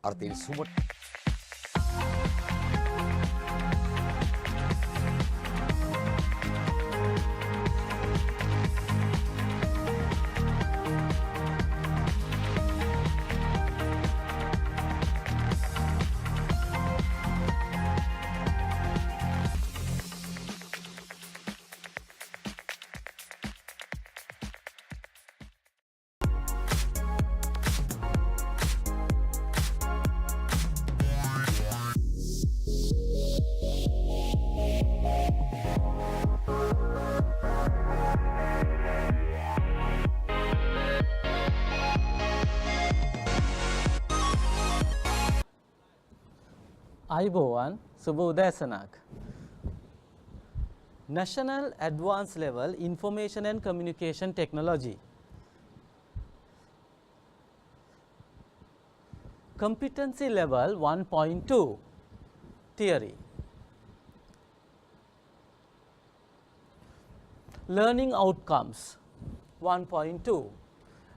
අර්ථයෙන් සුමට අයිබෝවන් සුබ උදෑසනක්. National Advanced Level Information and Communication Technology. Competency Level 1.2 Theory. Learning Outcomes 1.2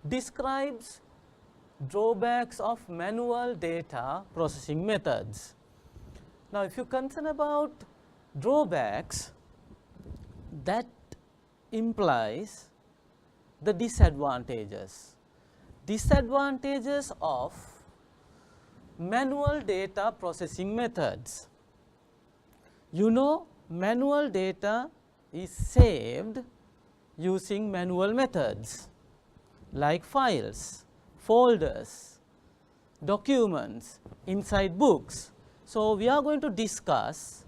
describes drawbacks of manual data processing methods. Now, if you concern about drawbacks, that implies the disadvantages. Disadvantages of manual data processing methods. You know, manual data is saved using manual methods like files, folders, documents, inside books. So, we are going to discuss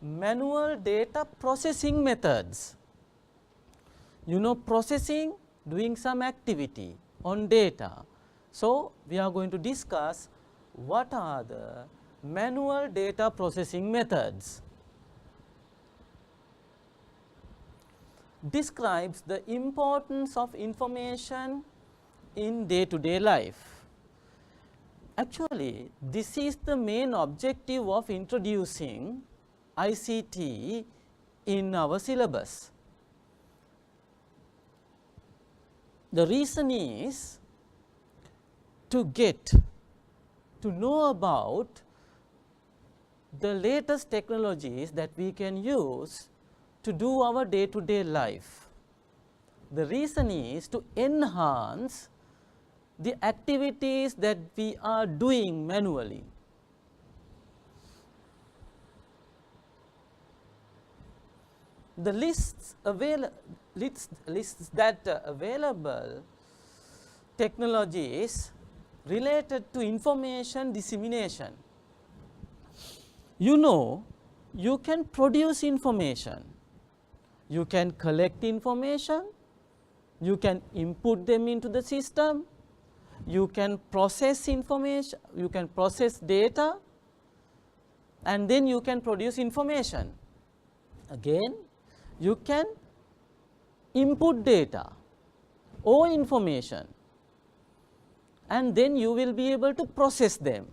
manual data processing methods. You know, processing, doing some activity on data. So, we are going to discuss what are the manual data processing methods. Describes the importance of information in day-to-day life. Actually, this is the main objective of introducing ICT in our syllabus. The reason is to get to know about the latest technologies that we can use to do our day-to-day life. The reason is to enhance the activities that we are doing manually. The lists that are available technologies related to information dissemination. You know, you can produce information, you can collect information, you can input them into the system, you can process information, you can process data, and then you can produce information. Again, you can input data or information, and then you will be able to process them,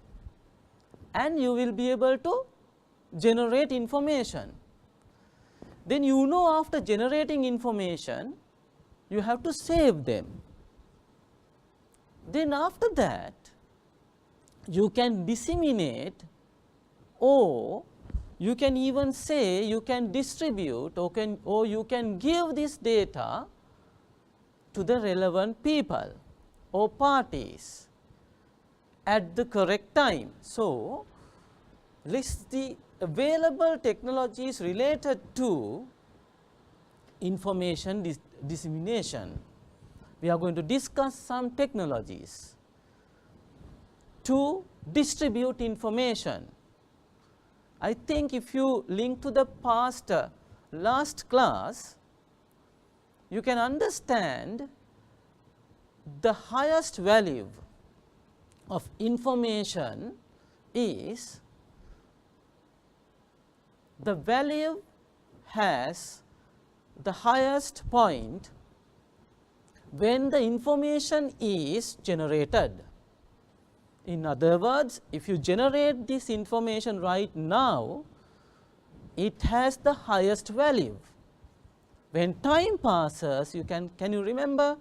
and you will be able to generate information. Then you know, after generating information, you have to save them. Then after that, you can disseminate, or you can even say you can distribute, or you can give this data to the relevant people or parties at the correct time. So, list the available technologies related to information dissemination. We are going to discuss some technologies to distribute information. I think if you link to the past last class, you can understand the highest value of information is the value has the highest point when the information is generated. In other words, if you generate this information right now, it has the highest value. When time passes, can you remember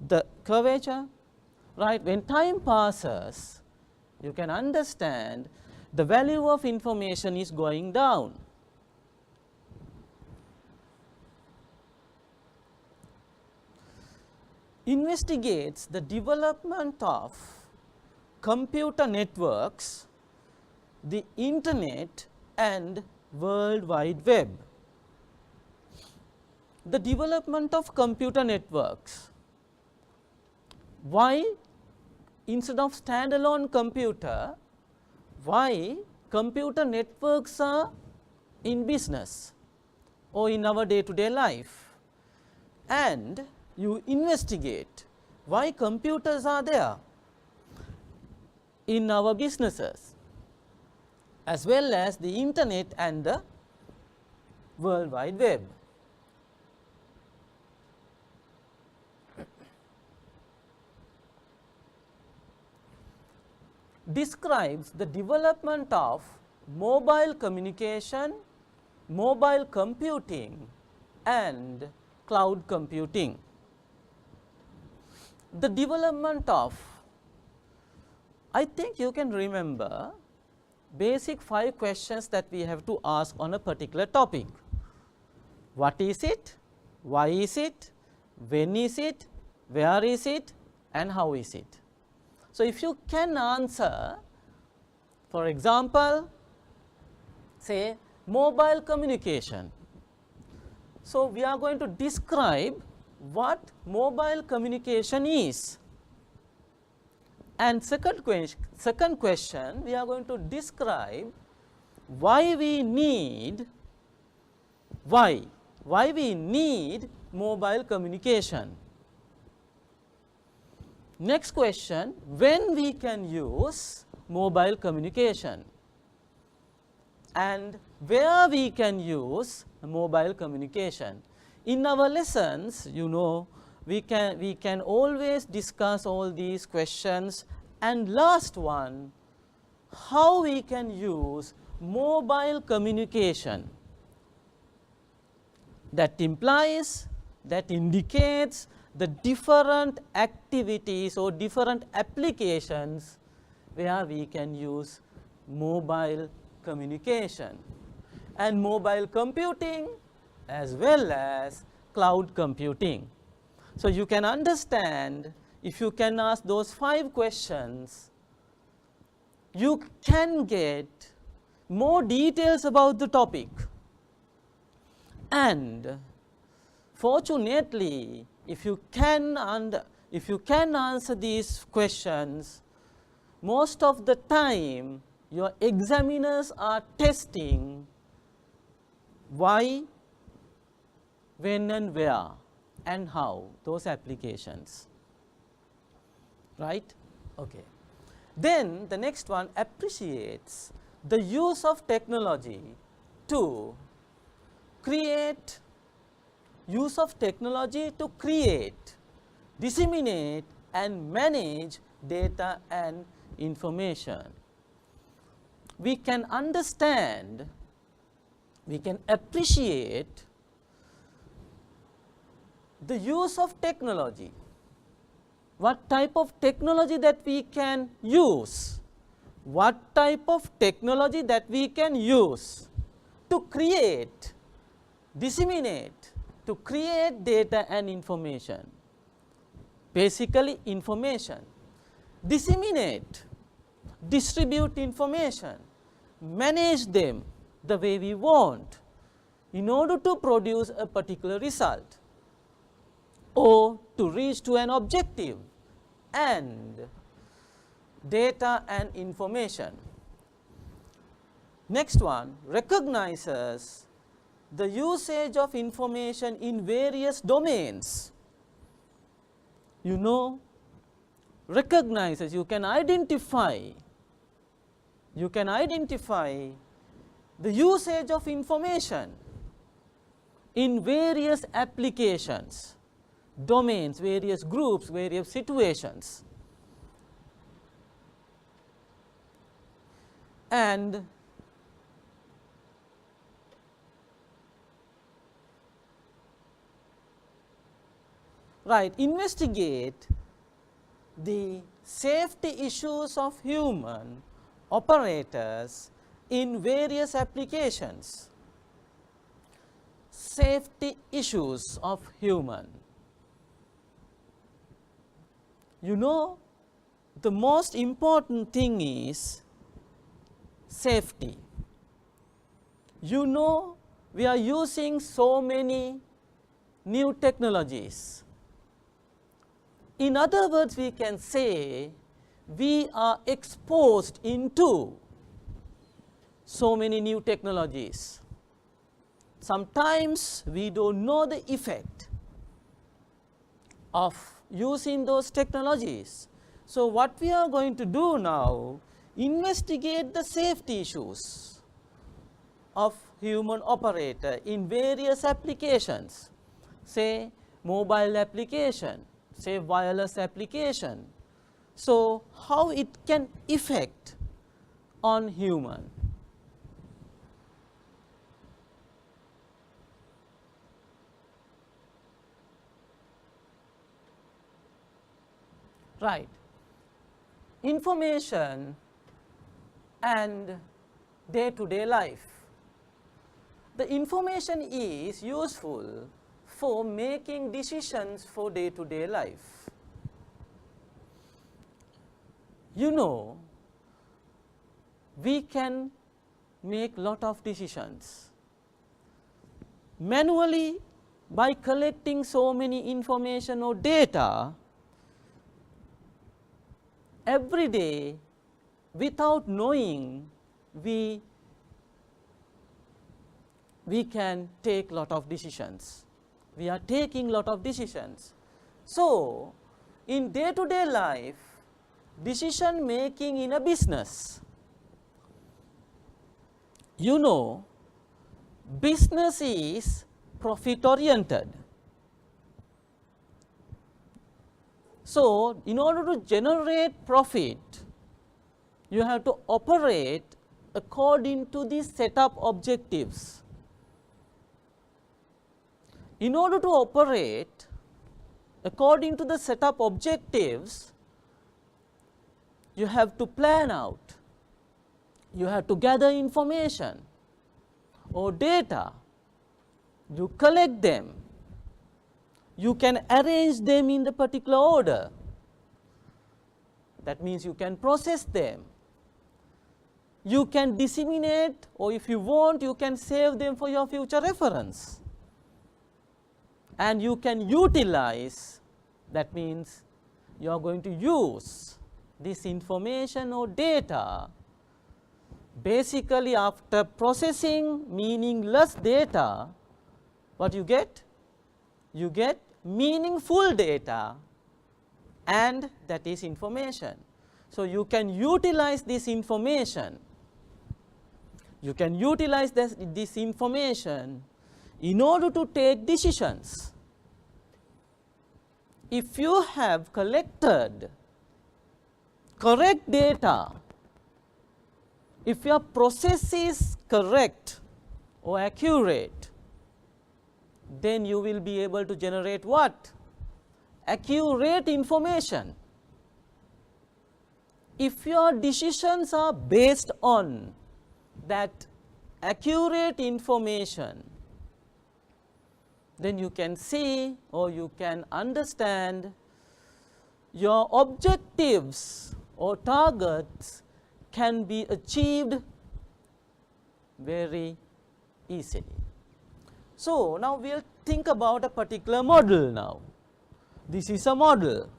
the curvature? Right, when time passes, you can understand the value of information is going down. Investigates the development of computer networks, the internet and World Wide Web. The development of computer networks. Why instead of standalone computer, why computer networks are in business or in our day-to-day life, and you investigate why computers are there in our businesses as well as the internet and the World Wide Web. Describes the development of mobile communication, mobile computing and cloud computing. The development of, I think you can remember basic 5 questions that we have to ask on a particular topic. What is it? Why is it? When is it? Where is it? And how is it? So, if you can answer, for example, say mobile communication. So, we are going to describe what mobile communication is, and second question we are going to describe why we need mobile communication. Next question, when we can use mobile communication and where we can use mobile communication. In our lessons, you know, we can always discuss all these questions, and last one, how we can use mobile communication. That implies, that indicates the different activities or different applications where we can use mobile communication and mobile computing as well as cloud computing. So, you can understand, if you can ask those 5 questions, you can get more details about the topic, and fortunately, if you can answer these questions, most of the time your examiners are testing why, when and where and how, those applications, right. Okay. Then the next one appreciates the use of technology to create, disseminate and manage data and information. We can understand, we can appreciate the use of technology, what type of technology that we can use, to create, disseminate, to create data and information. Basically information, disseminate, distribute information, manage them the way we want in order to produce a particular result or to reach to an objective, and data and information. Next one, recognizes the usage of information in various domains. You know, recognizes, you can identify the usage of information in various applications, domains, various groups, various situations, and right, investigate the safety issues of human operators in various applications. Safety issues of human. You know, the most important thing is safety. You know, we are using so many new technologies. In other words, we can say we are exposed into so many new technologies. Sometimes we do not know the effect of using those technologies. So, what we are going to do now, investigate the safety issues of human operator in various applications, say mobile application, say wireless application. So, how it can affect on human. Right. Information and day-to-day life. The information is useful for making decisions for day-to-day life. You know, we can make lot of decisions manually by collecting so many information or data. Every day, without knowing, we can take lot of decisions. We are taking lot of decisions. So, in day-to-day life, decision making in a business, you know, business is profit oriented. So, in order to generate profit, you have to operate according to the set of objectives. In order to operate according to the set of objectives, you have to plan out, you have to gather information or data, you collect them, you can arrange them in the particular order. That means you can process them, you can disseminate, or if you want, you can save them for your future reference, and you can utilize. That means you are going to use this information or data. Basically, after processing meaningless data, what you get? You get meaningful data, and that is information. So, you can utilize this information, you can utilize this information in order to take decisions. If you have collected correct data, if your process is correct or accurate, then you will be able to generate what? Accurate information. If your decisions are based on that accurate information, then you can see or you can understand your objectives or targets can be achieved very easily. So, now we will think about a particular model now. This is a model.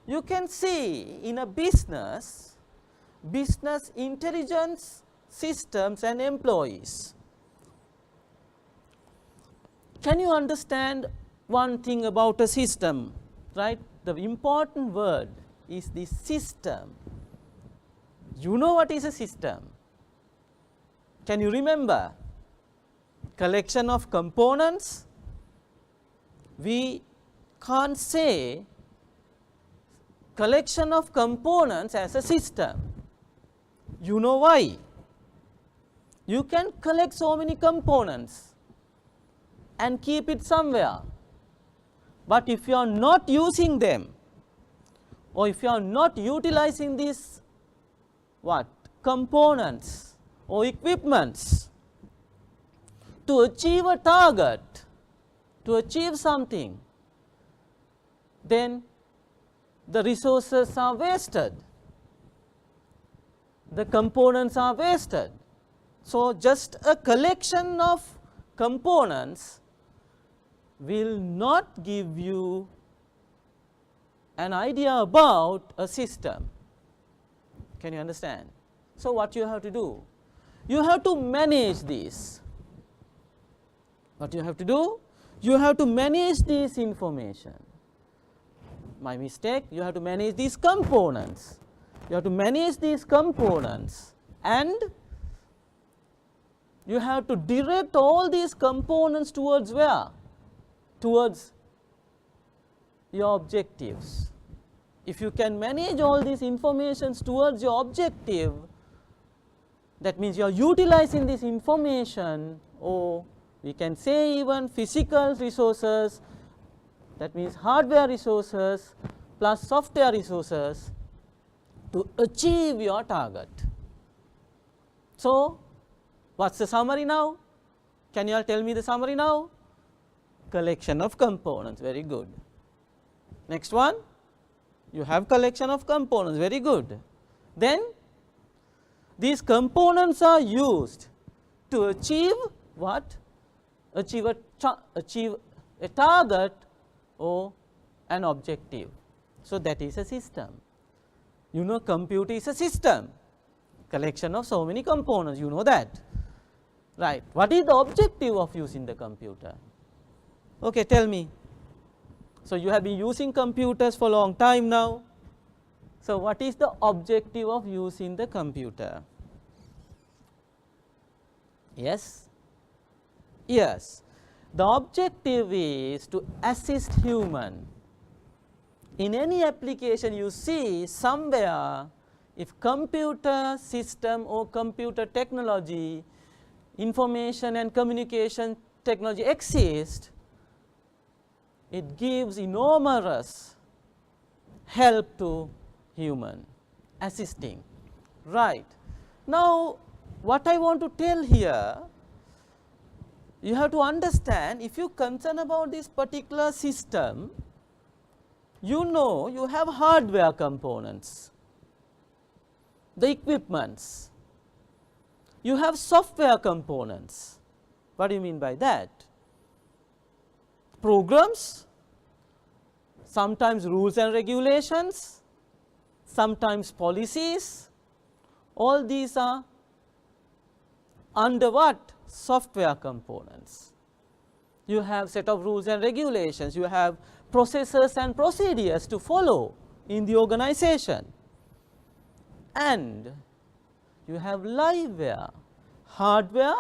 You can see in a business, business intelligence systems and employees. Can you understand one thing about a system, right? The important word is the system. You know what is a system? Can you remember? Collection of components. We can't say collection of components as a system. You know why? You can collect so many components and keep it somewhere, but if you are not using them, or if you are not utilizing these what components or equipments to achieve a target, to achieve something, then the resources are wasted, the components are wasted. So, just a collection of components will not give you an idea about a system. Can you understand? So, what you have to do? You have to manage this. What you have to do? You have to manage this information. My mistake, you have to manage these components. You have to manage these components, and you have to direct all these components towards where? Towards your objectives. If you can manage all these informations towards your objective, that means you are utilizing this information, or we can say even physical resources, that means hardware resources plus software resources to achieve your target. So, what is the summary now? Can you all tell me the summary now? Collection of components, very good. Next one, you have collection of components, very good. Then these components are used to achieve what? Achieve a target or an objective. So, that is a system. You know, computer is a system, collection of so many components, you know that, right. What is the objective of using the computer? Okay, tell me. So, you have been using computers for a long time now. So, what is the objective of using the computer? Yes? Yes. The objective is to assist human. In any application you see somewhere, if computer system or computer technology, information and communication technology exists, it gives enormous help to human, assisting, right. Now, what I want to tell here, you have to understand, if you concern about this particular system, you know you have hardware components, the equipments, you have software components. What do you mean by that? Programs, sometimes rules and regulations, sometimes policies, all these are under what? Software components. You have set of rules and regulations, you have processes and procedures to follow in the organization, and you have liveware, hardware,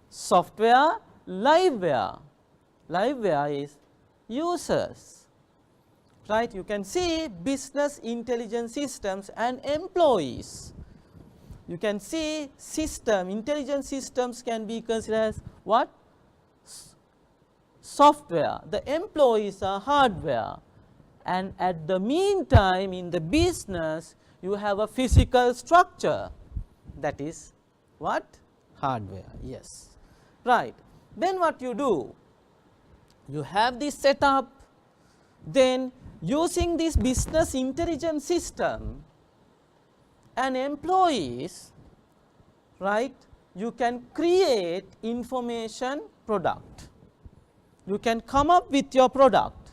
software, liveware. Liveware is users, right. You can see business intelligence systems and employees. You can see system, intelligence systems can be considered as what? Software. The employees are hardware, and at the meantime in the business you have a physical structure, that is what? Hardware, yes, right. Then what you do? You have this setup, then using this business intelligence system and employees, right, you can create information product. You can come up with your product.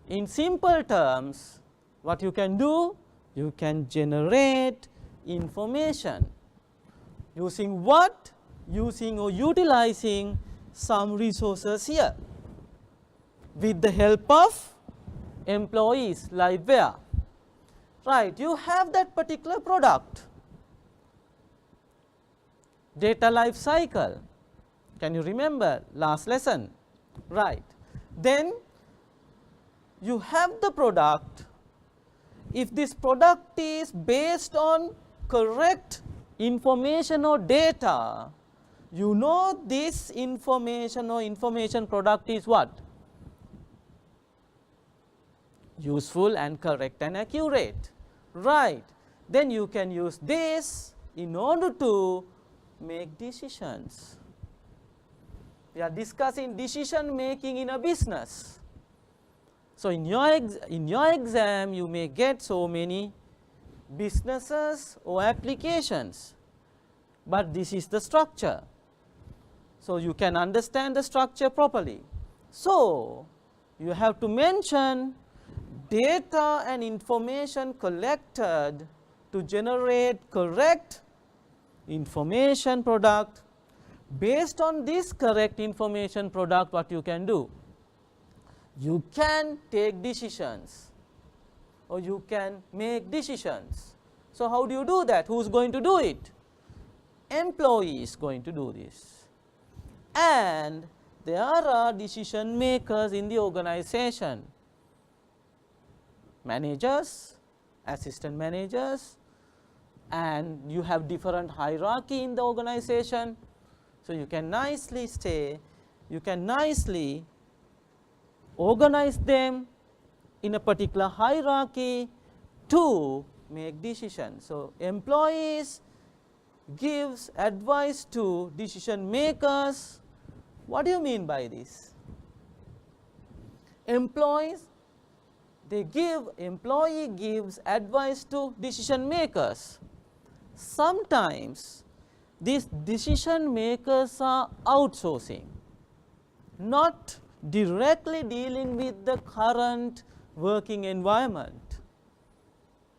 In simple terms, what you can do? You can generate information. Using what? Using or utilizing some resources here with the help of employees, liveware. Right, you have that particular product, data life cycle. Can you remember last lesson? Right. Then you have the product. If this product is based on correct information or data, you know this information or information product is what? useful and correct and accurate, right. Then you can use this in order to make decisions. We are discussing decision making in a business. So in your exam you may get so many businesses or applications, but this is the structure. So you can understand the structure properly. So you have to mention data and information collected to generate correct information product. Based on this correct information product, what you can do? You can take decisions or you can make decisions. So how do you do that? Who is going to do it? Employee is going to do this. And there are decision makers in the organization. Managers, assistant managers, and you have different hierarchy in the organization. So you can nicely organize them in a particular hierarchy to make decisions. So employees gives advice to decision makers. What do you mean by this? Employee gives advice to decision makers. Sometimes these decision makers are outsourcing, not directly dealing with the current working environment.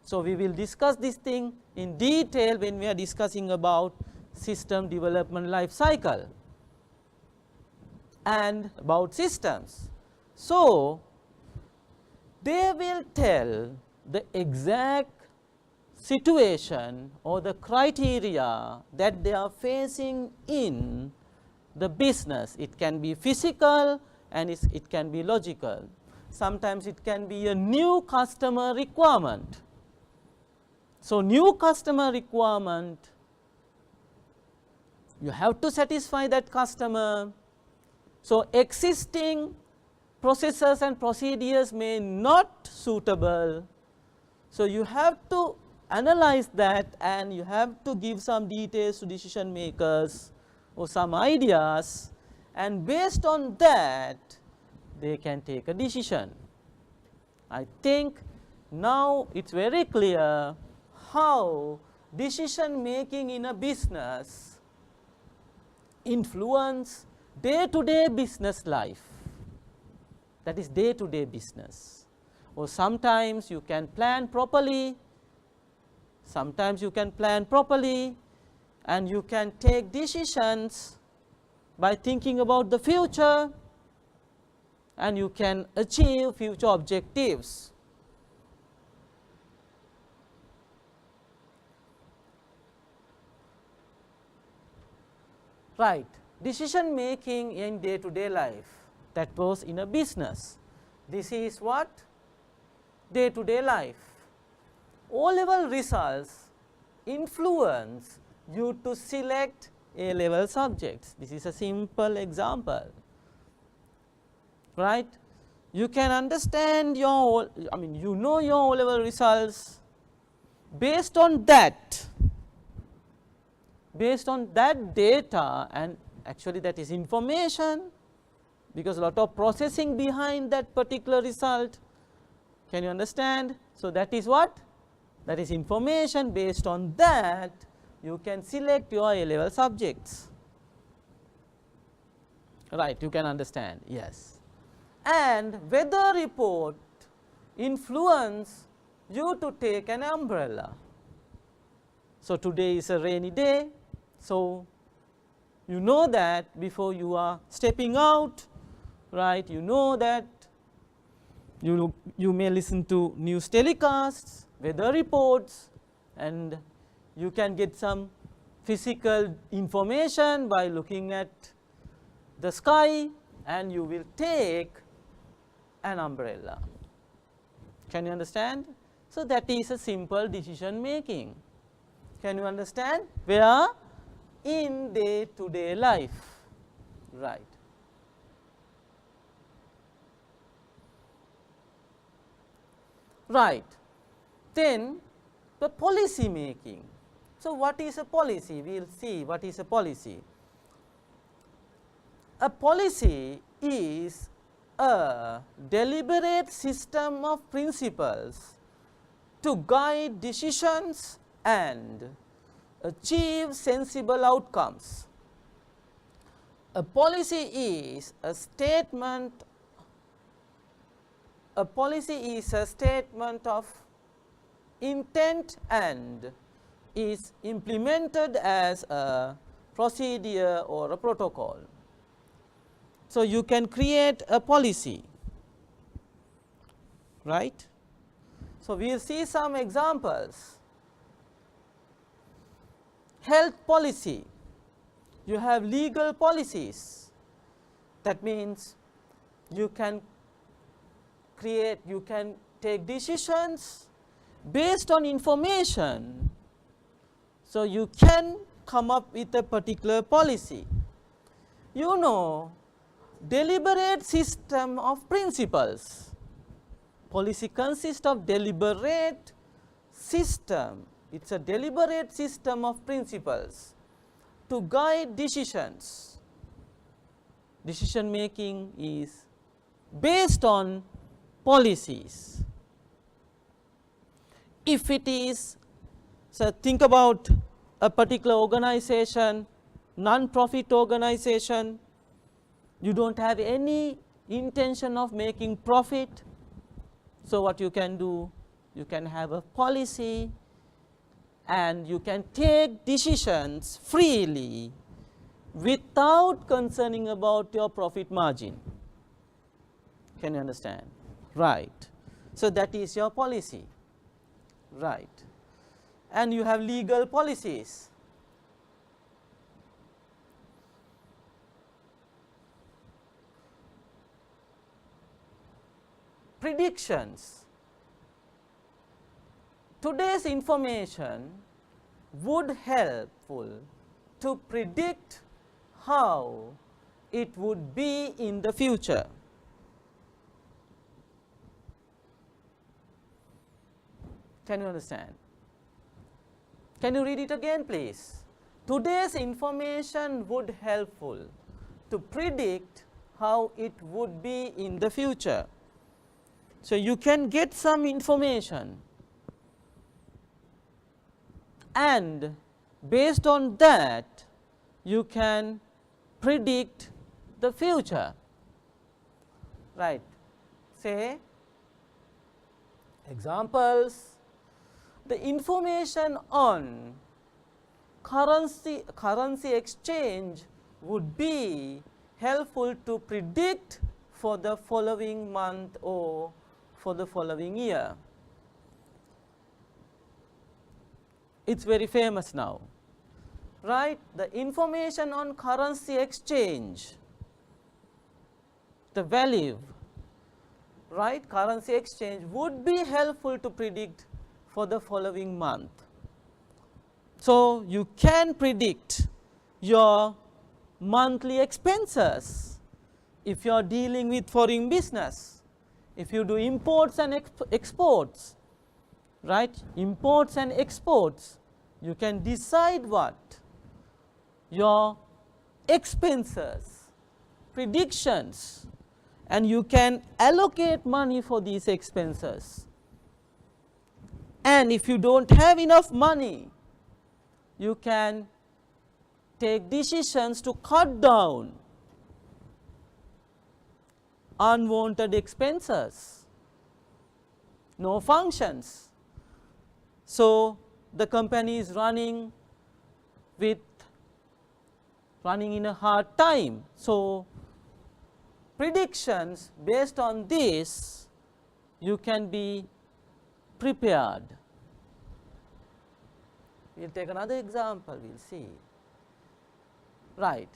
So we will discuss this thing in detail when we are discussing about system development life cycle and about systems. So they will tell the exact situation or the criteria that they are facing in the business. It can be physical and it can be logical. Sometimes it can be a new customer requirement. So new customer requirement, you have to satisfy that customer. So existing processes and procedures may not suitable. So you have to analyze that and you have to give some details to decision makers or some ideas, and based on that they can take a decision. I think now it's very clear how decision making in a business influence day-to-day business life. That is day-to-day business. Or sometimes you can plan properly, sometimes you can plan properly and you can take decisions by thinking about the future and you can achieve future objectives. Right, decision making in day-to-day life, that was in a business. This is what? Day-to-day life. O-level results influence you to select A-level subjects. This is a simple example, right? You can understand your, you know your O-level results. Based on that data, and actually that is information, because a lot of processing behind that particular result. Can you understand? So that is what? That is information. Based on that you can select your A-level subjects. Right, you can understand, yes. And weather report influence you to take an umbrella. So today is a rainy day, so you know that before you are stepping out, right, you know that you may listen to news telecasts, weather reports, and you can get some physical information by looking at the sky, and you will take an umbrella. Can you understand? So that is a simple decision making. Can you understand? Where? In day-to-day life, right. right. Then the policy making. So, what is a policy? We will see what is a policy. A policy is a deliberate system of principles to guide decisions and achieve sensible outcomes. A policy is a statement of intent and is implemented as a procedure or a protocol. So, you can create a policy, right. So, we will see some examples. Health policy, you have legal policies, that means you can create, you can take decisions based on information. So, you can come up with a particular policy. You know, deliberate system of principles. Policy consists of deliberate system. It is a deliberate system of principles to guide decisions. Decision making is based on policies. If it is, so think about a particular organization, non-profit organization, you do not have any intention of making profit. So, what you can do? You can have a policy and you can take decisions freely without concerning about your profit margin. Can you understand? Right. So, that is your policy, right. And you have legal policies. Predictions. Today's information would helpful to predict how it would be in the future. Can you understand? Can you read it again, please? Today's information would helpful to predict how it would be in the future. So, you can get some information and based on that you can predict the future, right. Say examples. The information on currency exchange would be helpful to predict for the following month or for the following year. It is very famous now, right. The information on currency exchange, the value, right, currency exchange would be helpful to predict for the following month. So, you can predict your monthly expenses if you are dealing with foreign business, if you do imports and exports, right, imports and exports, you can decide what your expenses, predictions, and you can allocate money for these expenses. And if you do not have enough money, you can take decisions to cut down unwanted expenses, no functions. So, the company is running in a hard time. So, predictions based on this you can be prepared. We will take another example, we will see, right.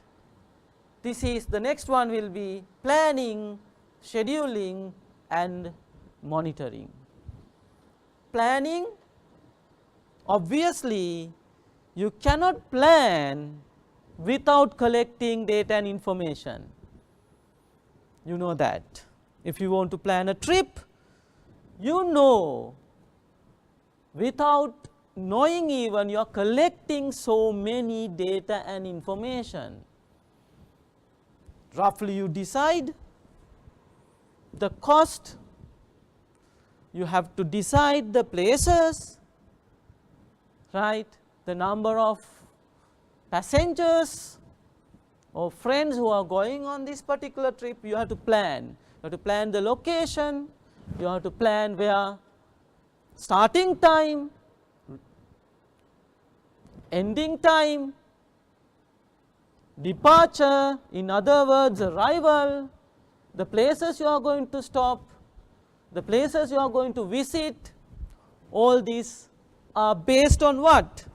This is the next one will be planning, scheduling and monitoring. Planning, obviously you cannot plan without collecting data and information. You know that. If you want to plan a trip, you know, without knowing even, you are collecting so many data and information. Roughly you decide the cost, you have to decide the places, right, the number of passengers or friends who are going on this particular trip. You have to plan. You have to plan the location, you have to plan where starting time, ending time, departure, in other words arrival, the places you are going to stop, the places you are going to visit. All these are based on what?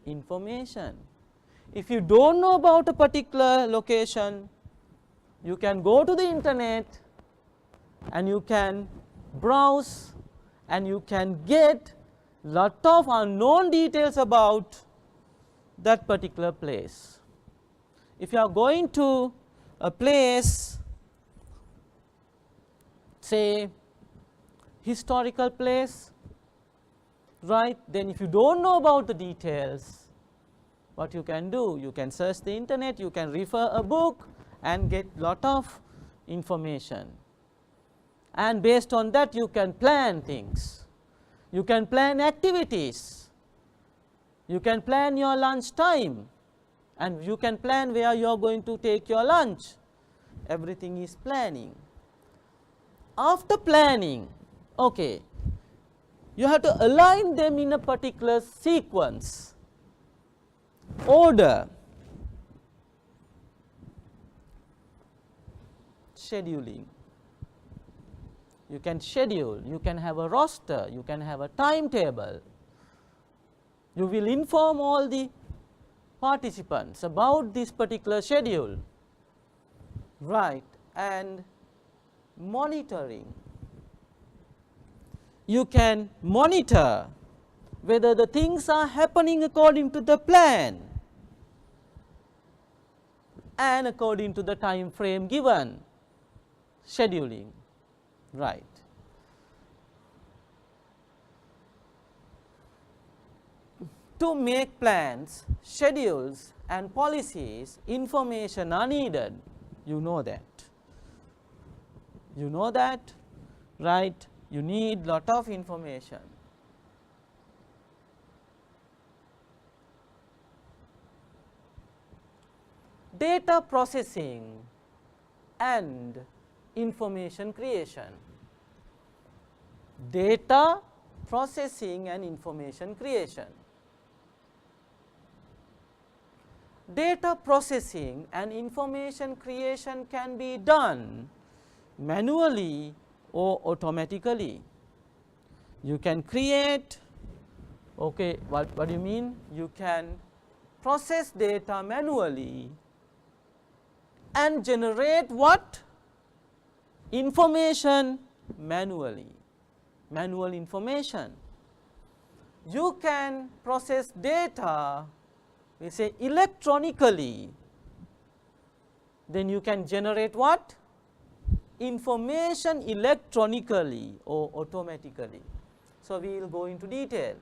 Information. If you don't know about a particular location, you can go to the internet and you can browse and you can get lot of unknown details about that particular place. If you are going to a place, say historical place, right, then if you don't know about the details, what you can do? You can search the internet, you can refer a book and get lot of information, and based on that you can plan things, you can plan activities, you can plan your lunch time, and you can plan where you are going to take your lunch. Everything is planning. After planning, okay, you have to align them in a particular sequence, order, scheduling. You can schedule, you can have a roster, you can have a timetable. You will inform all the participants about this particular schedule, right, and monitoring. You can monitor whether the things are happening according to the plan and according to the time frame given, scheduling, right. To make plans, schedules and policies, information are needed. You know that. You know that, right? You need lot of information. Data processing and information creation. Data processing and information creation. Data processing and information creation can be done manually or automatically. You can create, okay, what do you mean? You can process data manually and generate what? Information manually, manual information. You can process data, we say electronically, then you can generate what? Information electronically or automatically. So, we will go into detail.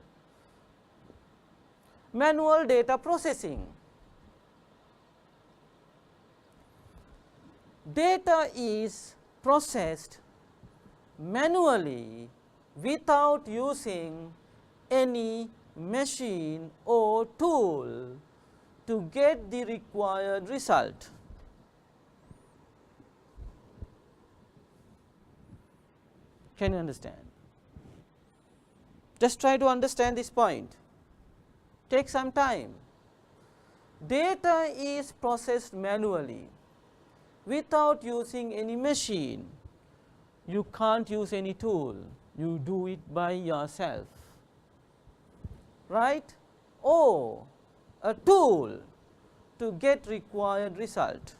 Manual data processing. Data is processed manually without using any machine or tool to get the required result. Can you understand? Just try to understand this point. Take some time. Data is processed manually without using any machine. You can't use any tool. You do it by yourself, right? Or a tool to get required result.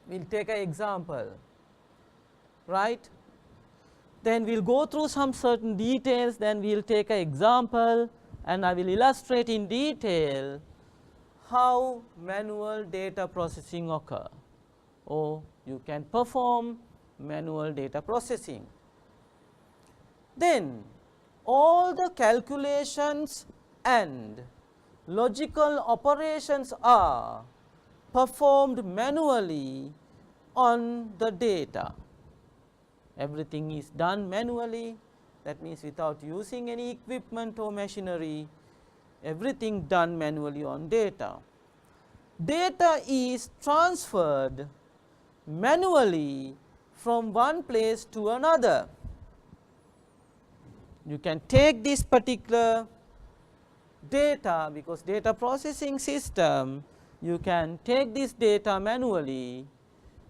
We will take an example, right? Then we will go through some certain details, then we will take an example and I will illustrate in detail how manual data processing occur, or you can perform manual data processing. Then all the calculations and logical operations are performed manually on the data. Everything is done manually, that means without using any equipment or machinery, everything done manually on data. Data is transferred manually from one place to another. You can take this particular data, because data processing system, you can take this data manually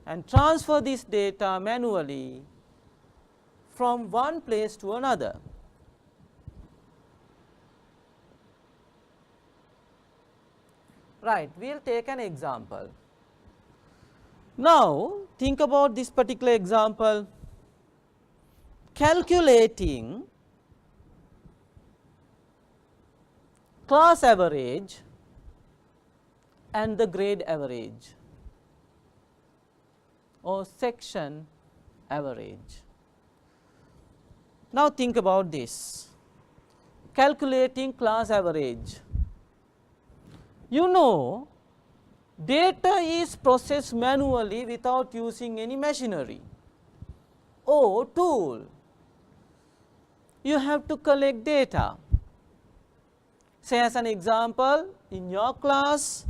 and transfer this data manually from one place to another. Right, we will take an example. Now, think about this particular example, calculating class average and the grade average or section average. Now, think about this, calculating class average. You know, data is processed manually without using any machinery or tool. You have to collect data. Say as an example, in your class,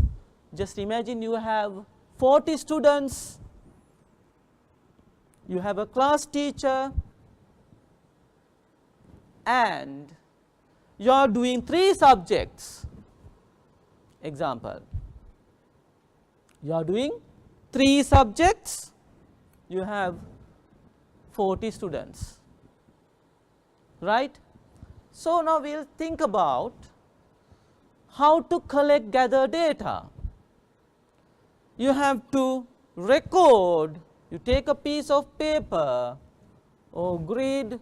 just imagine you have 40 students, you have a class teacher, and you are doing 3 subjects. Example, you are doing 3 subjects, you have 40 students, right. So, now we will think about how to gather data. You have to record, you take a piece of paper or grid,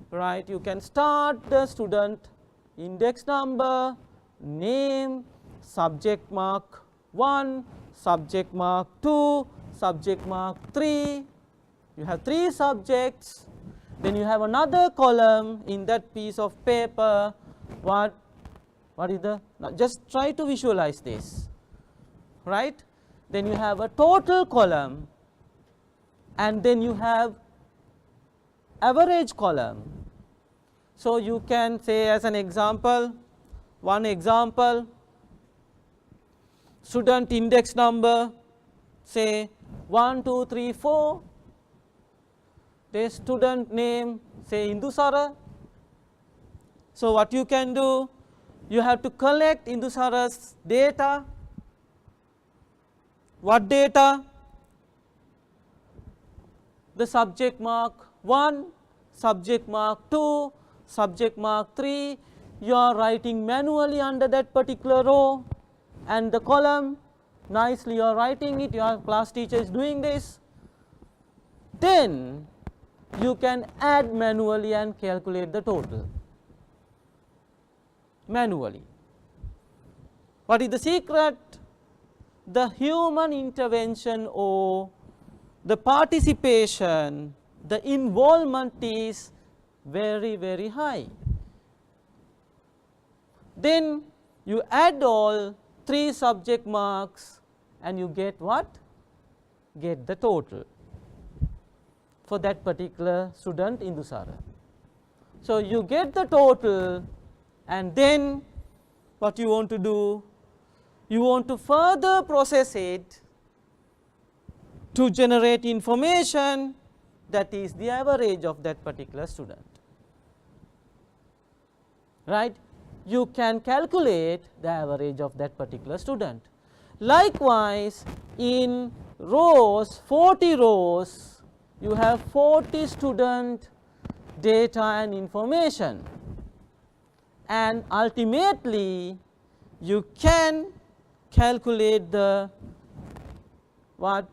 right. You can start the student index number, name, subject mark 1, subject mark 2, subject mark 3. You have 3 subjects, then you have another column in that piece of paper. What is the, now just try to visualize this, right. Then you have a total column, and then you have average column. So, you can say as an example, one example, student index number, say 1, 2, 3, 4, the student name, say Indusara. So, what you can do, you have to collect Indusara's data. What data? The subject mark 1, subject mark 2, subject mark 3, you are writing manually under that particular row and the column, nicely you are writing it, your class teacher is doing this. Then you can add manually and calculate the total manually. What is the secret? The human intervention or the participation, the involvement is very, very high. Then you add all 3 subject marks and you get what? Get the total for that particular student Indusara. So, you get the total, and then what you want to do? You want to further process it to generate information, that is the average of that particular student, right. You can calculate the average of that particular student. Likewise, in rows, 40 rows, you have 40 student data and information, and ultimately you can calculate the what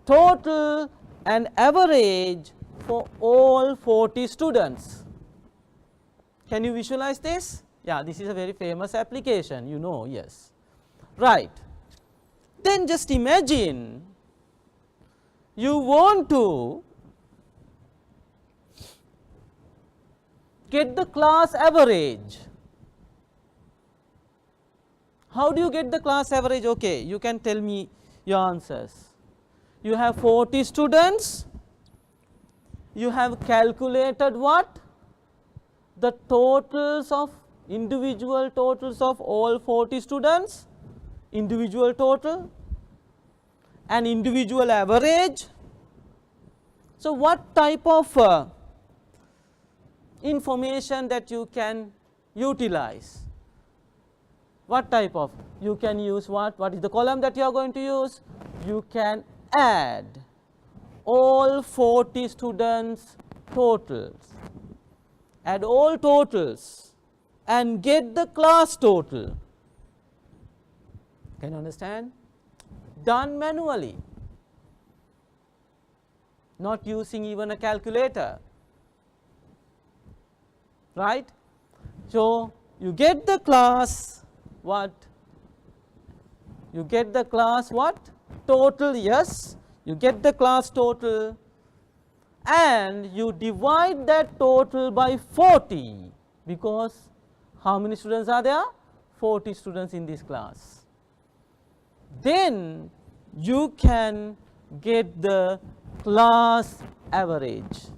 total and average for all 40 students. Can you visualize this? Yeah, this is a very famous application, you know, yes, right. Then just imagine you want to get the class average. How do you get the class average? Okay, you can tell me your answers. You have 40 students, you have calculated what? The totals of individual totals of all 40 students, individual total and individual average. So, what type of information that you can utilize? What type of? You can use what? What is the column that you are going to use? You can add all 40 students totals, add all totals and get the class total. Can you understand? Done manually, not using even a calculator, right. So, you get the class what? You get the class what? Total, yes, you get the class total and you divide that total by 40, because how many students are there? 40 students in this class. Then you can get the class average.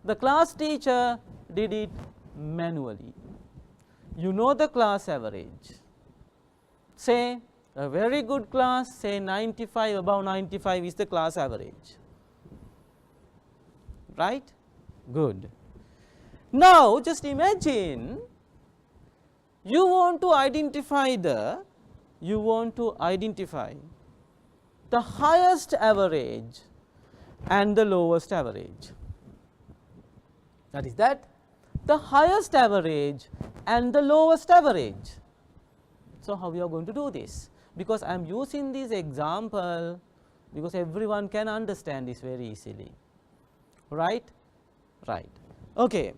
The class teacher did it manually. You know the class average. Say a very good class, say 95, above 95 is the class average, right? Good. Now, just imagine you want to identify the highest average and the lowest average. That is that the highest average and the lowest average. So, how we are going to do this? Because I am using this example because everyone can understand this very easily, right? Right. Okay.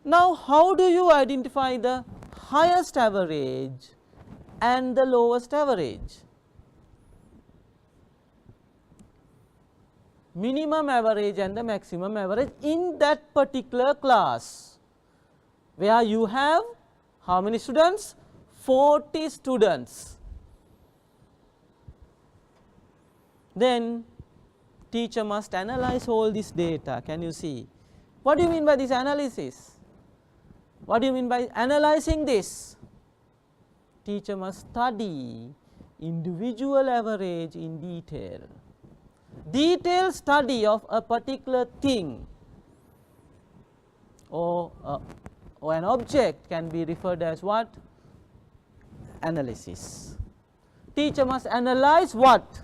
Now, how do you identify the highest average and the lowest average? Minimum average and the maximum average in that particular class, where you have how many students? 40 students. Then teacher must analyze all this data. Can you see? What do you mean by this analysis? What do you mean by analyzing this? Teacher must study individual average in detail. Detailed study of a particular thing or an object can be referred as what? Analysis. Teacher must analyze what?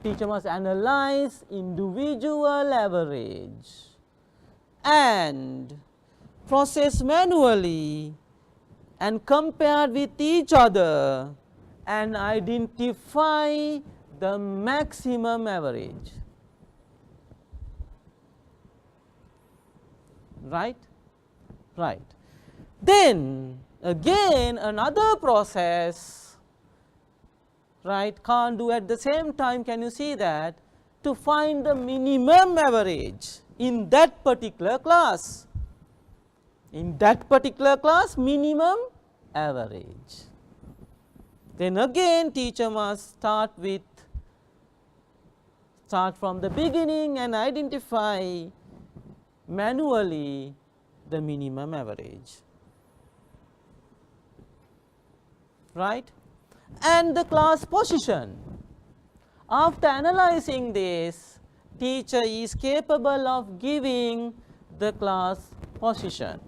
Teacher must analyze individual average and process manually and compare with each other and identify the maximum average, right? Right. Then again another process, right, can't do at the same time. Can you see that? To find the minimum average in that particular class. In that particular class, minimum average. Then again teacher must start from the beginning and identify manually the minimum average, right? And the class position. After analyzing this, teacher is capable of giving the class position.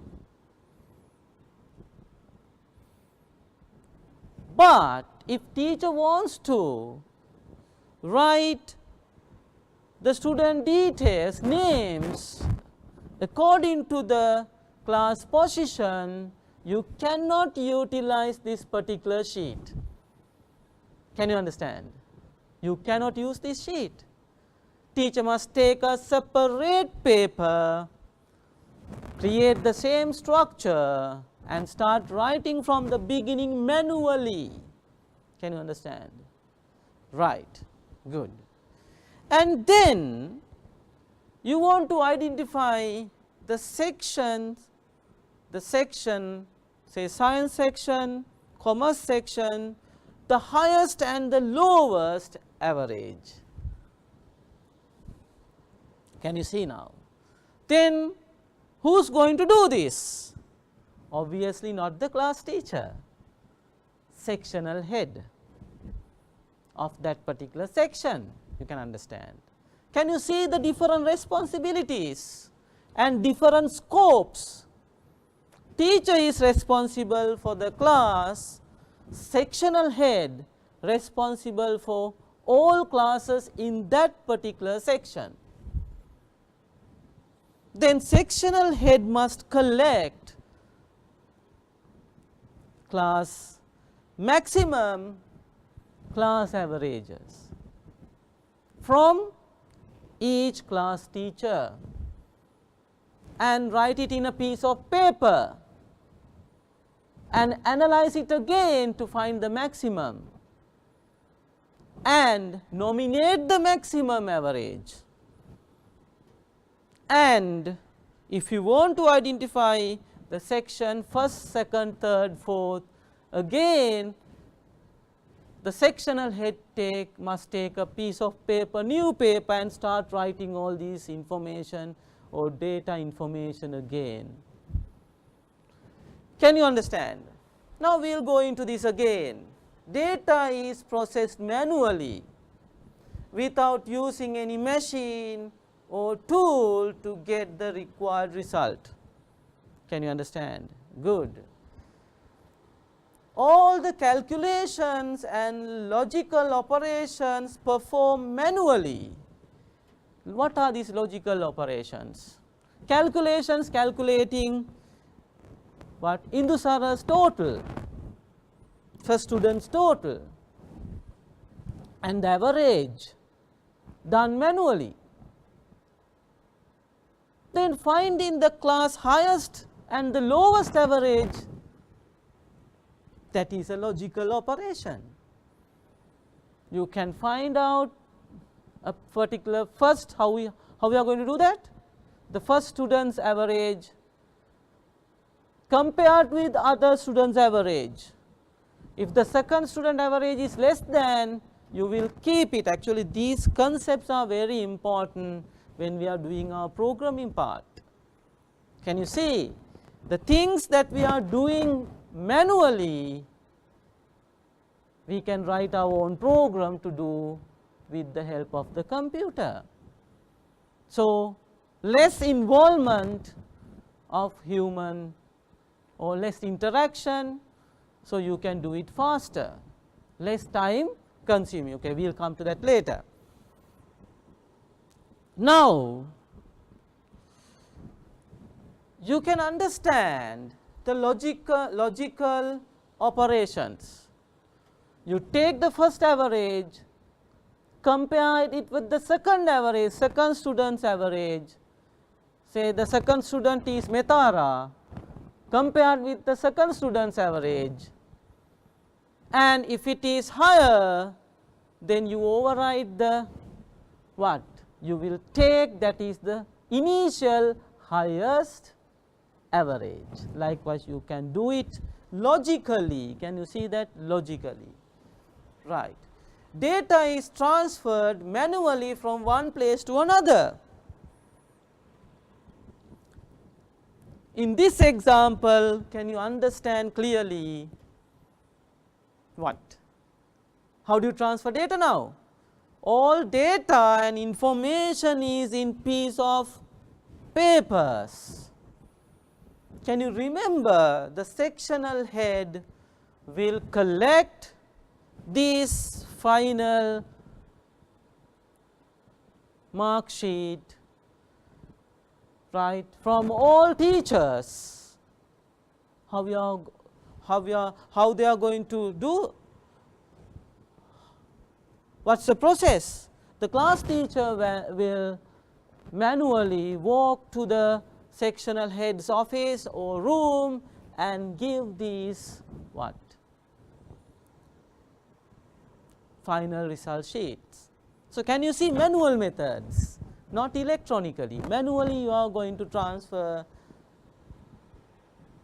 But if teacher wants to write the student details, names according to the class position, you cannot utilize this particular sheet. Can you understand? You cannot use this sheet. Teacher must take a separate paper, create the same structure and start writing from the beginning manually. Can you understand? Right. Good. And then you want to identify the section, say science section, commerce section, the highest and the lowest average. Can you see now? Then who is going to do this? Obviously not the class teacher, sectional head of that particular section, you can understand. Can you see the different responsibilities and different scopes? Teacher is responsible for the class, sectional head responsible for all classes in that particular section. Then sectional head must collect class maximum class averages from each class teacher and write it in a piece of paper and analyze it again to find the maximum and nominate the maximum average. And if you want to identify the section first, second, third, fourth, again the sectional head must take a piece of paper, new paper, and start writing all these information or data information again. Can you understand? Now we will go into this again. Data is processed manually without using any machine or tool to get the required result. Can you understand? Good. All the calculations and logical operations performed manually. What are these logical operations? Calculations calculating what? Indusara's total, first student's total, and the average done manually. Then finding the class highest and the lowest average, that is a logical operation. You can find out a particular first, how we are going to do that? The first student's average compared with other students' average. If the second student average is less than, you will keep it. Actually, these concepts are very important when we are doing our programming part. Can you see? The things that we are doing manually, we can write our own program to do with the help of the computer. So, less involvement of human or less interaction, so you can do it faster, less time consuming. Okay, we will come to that later. Now, you can understand the logical operations. You take the first average, compare it with the second average, second student's average. Say the second student is Metara, compared with the second student's average, and if it is higher, then you override the what? You will take, that is the initial highest average. Likewise, you can do it logically. Can you see that? Logically, right. Data is transferred manually from one place to another. In this example, can you understand clearly what? How do you transfer data now? All data and information is in piece of papers. Can you remember, the sectional head will collect this final mark sheet, right, from all teachers. How they are going to do? What's the process? The class teacher will manually walk to the sectional head's office or room and give these what? Final result sheets. So, can you see manual methods? not electronically. Manually you are going to transfer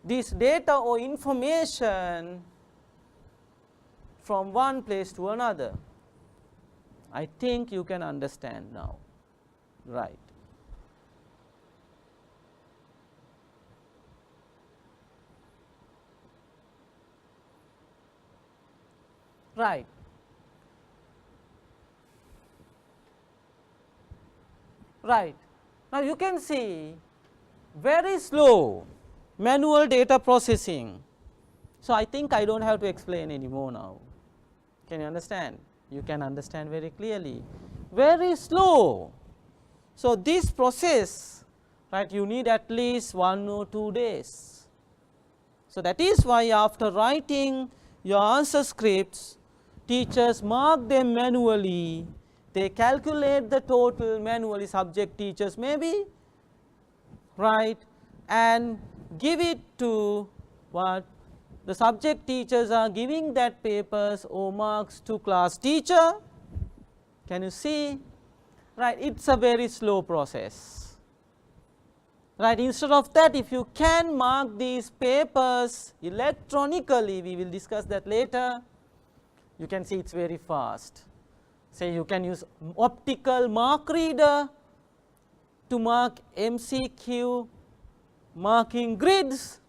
this data or information from one place to another. I think you can understand now, right. Right. Right. Now you can see very slow manual data processing. So I think I don't have to explain anymore now. Can you understand? You can understand very clearly. Very slow. So this process, right, you need at least 1 or 2 days. So that is why after writing your answer scripts, teachers mark them manually. They calculate the total manually, subject teachers maybe, right, and give it to what? The subject teachers are giving that papers or marks to class teacher. Can you see? Right, it is a very slow process. Right, instead of that, if you can mark these papers electronically, we will discuss that later, you can see it is very fast. Say you can use optical mark reader to mark MCQ marking grids.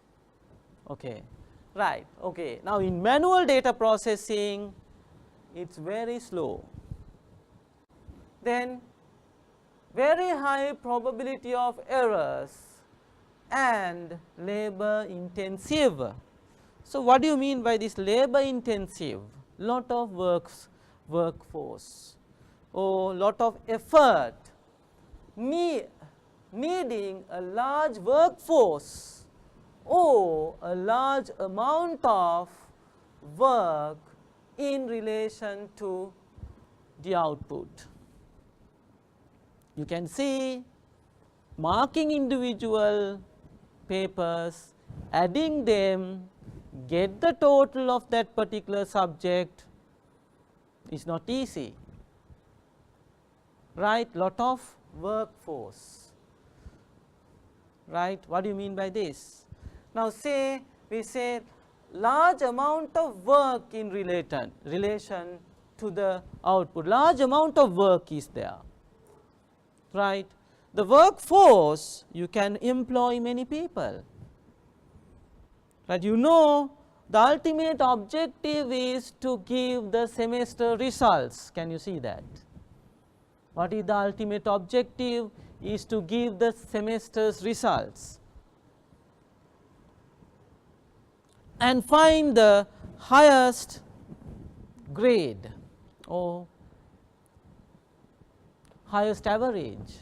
Okay. Right. Okay. Now in manual data processing, it is very slow. Then very high probability of errors and labor intensive. So what do you mean by this labor intensive? Lot of workforce or lot of effort, needing a large workforce or a large amount of work in relation to the output. You can see marking individual papers, adding them, get the total of that particular subject is not easy, right, lot of workforce, right. What do you mean by this? Now say we say large amount of work in relation to the output, large amount of work is there, right. The workforce, you can employ many people, right. You know the ultimate objective is to give the semester results. Can you see that? What is the ultimate objective? Is to give the semester's results and find the highest grade or highest average.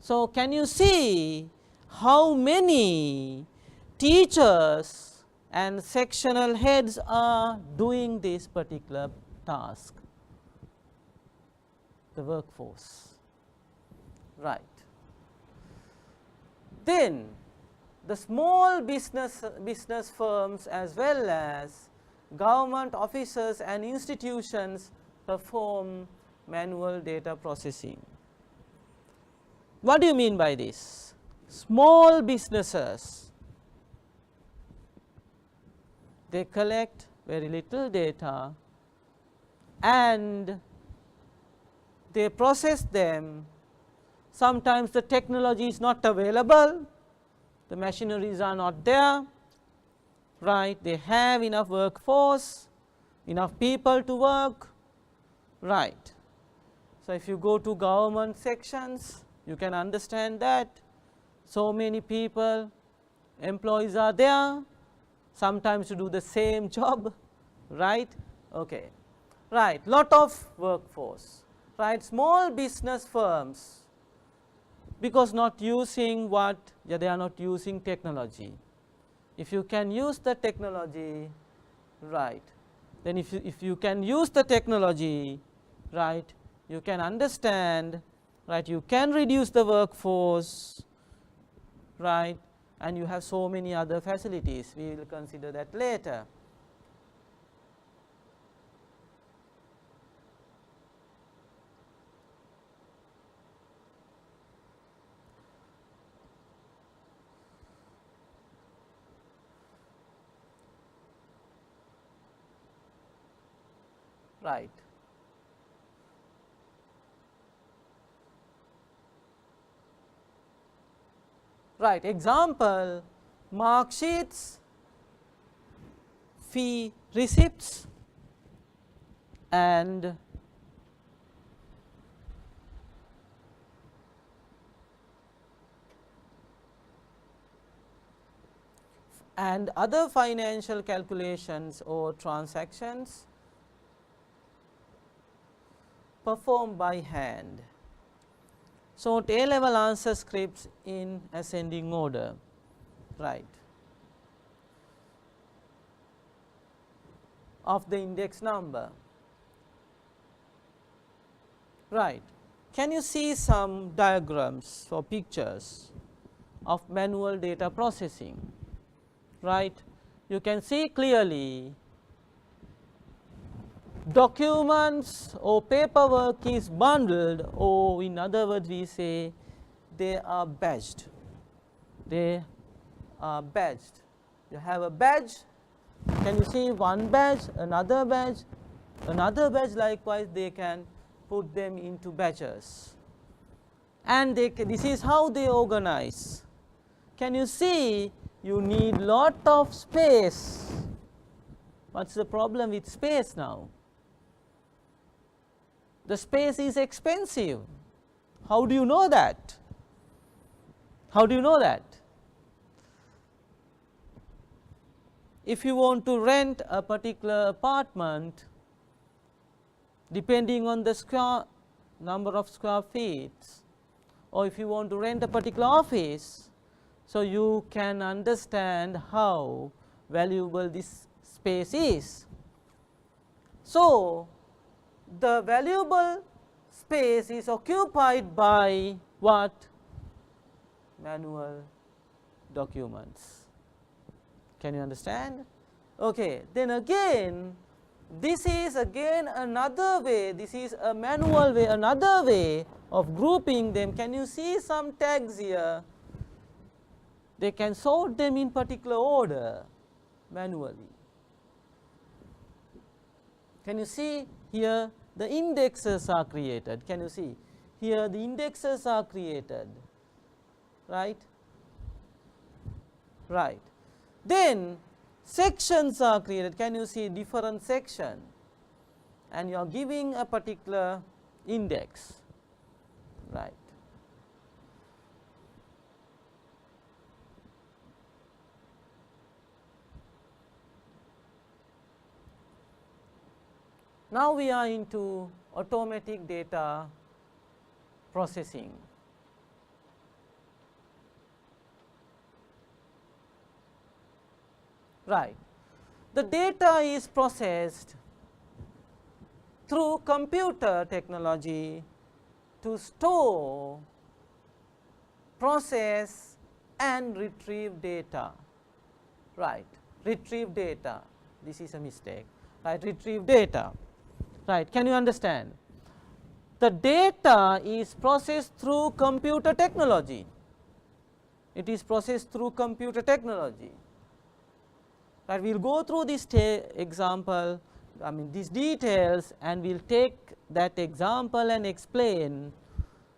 So can you see how many teachers and sectional heads are doing this particular task? The workforce, right. Then the small business firms as well as government officers and institutions perform manual data processing. What do you mean by this? Small businesses, they collect very little data and they process them. Sometimes the technology is not available, the machineries are not there, right. They have enough workforce, enough people to work, right. So if you go to government sections, you can understand that so many people, employees are there, sometimes to do the same job, right. Okay. Right, lot of workforce, right. Small business firms, because not using what? Yeah, they are not using technology. If you can use the technology, right, then if you can use the technology, right, you can understand, right, you can reduce the workforce, right, and you have so many other facilities. We will consider that later. right. Right, example, mark sheets, fee receipts, and other financial calculations or transactions performed by hand. So, A level answer scripts in ascending order, right, of the index number, right. Can you see some diagrams or pictures of manual data processing, right? You can see clearly documents or paperwork is bundled, or in other words we say they are badged. They are badged. You have a badge, can you see one badge, another badge, likewise they can put them into batches, and this is how they organize. Can you see, you need lot of space. What is the problem with space now? The space is expensive. How do you know that? How do you know that? If you want to rent a particular apartment, depending on the number of square feet, or if you want to rent a particular office, so you can understand how valuable this space is. So, the valuable space is occupied by what? Manual documents. Can you understand? Okay. Then again, this is again another way, this is a manual way, another way of grouping them. Can you see some tags here? They can sort them in particular order manually. Can you see here the indexes are created? Can you see here the indexes are created, right? Right. Then sections are created. Can you see different section, and you are giving a particular index, right? Now we are into automatic data processing. Right. The data is processed through computer technology to store, process and retrieve data. Right. Retrieve data. This is a mistake. Right. Retrieve data. Right. Can you understand? The data is processed through computer technology. It is processed through computer technology. Right. We will go through this example, these details, and we will take that example and explain,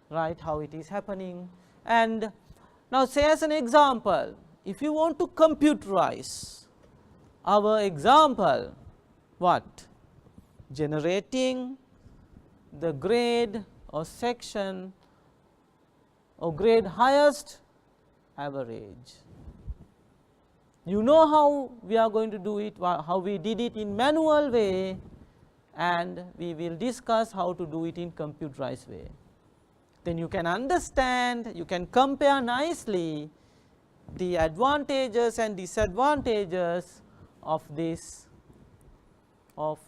right, how it is happening. And now say as an example, if you want to computerize our example, what? Generating the grade or section or grade highest average. You know how we are going to do it, how we did it in manual way, and we will discuss how to do it in computerized way. Then you can understand, you can compare nicely the advantages and disadvantages of this, of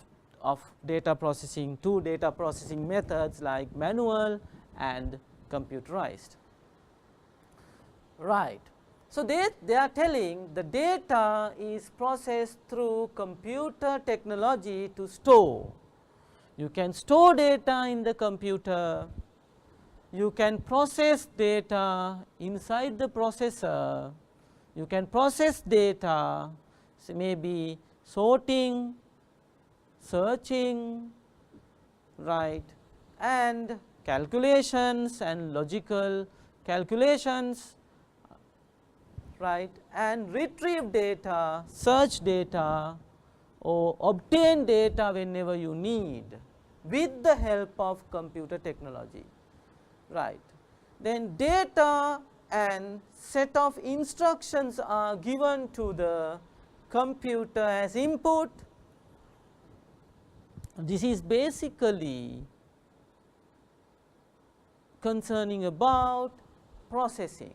data processing, two data processing methods like manual and computerized. Right. So, they are telling the data is processed through computer technology to store. You can store data in the computer, you can process data inside the processor, you can process data, so maybe sorting, searching, right, and calculations and logical calculations, right, and retrieve data, search data or obtain data whenever you need with the help of computer technology, right. Then data and set of instructions are given to the computer as input. This is basically concerning about processing.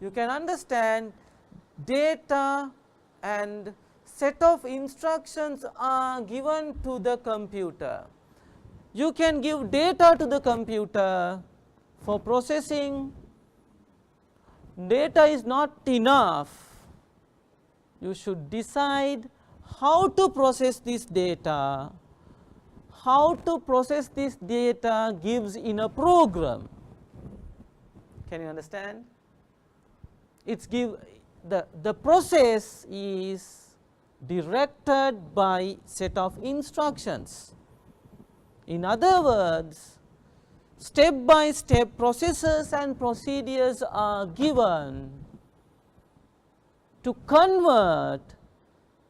You can understand data and set of instructions are given to the computer. You can give data to the computer for processing. Data is not enough. You should decide how to process this data. How to process this data gives in a program. Can you understand? It's the process is directed by set of instructions. In other words, step by step processes and procedures are given to convert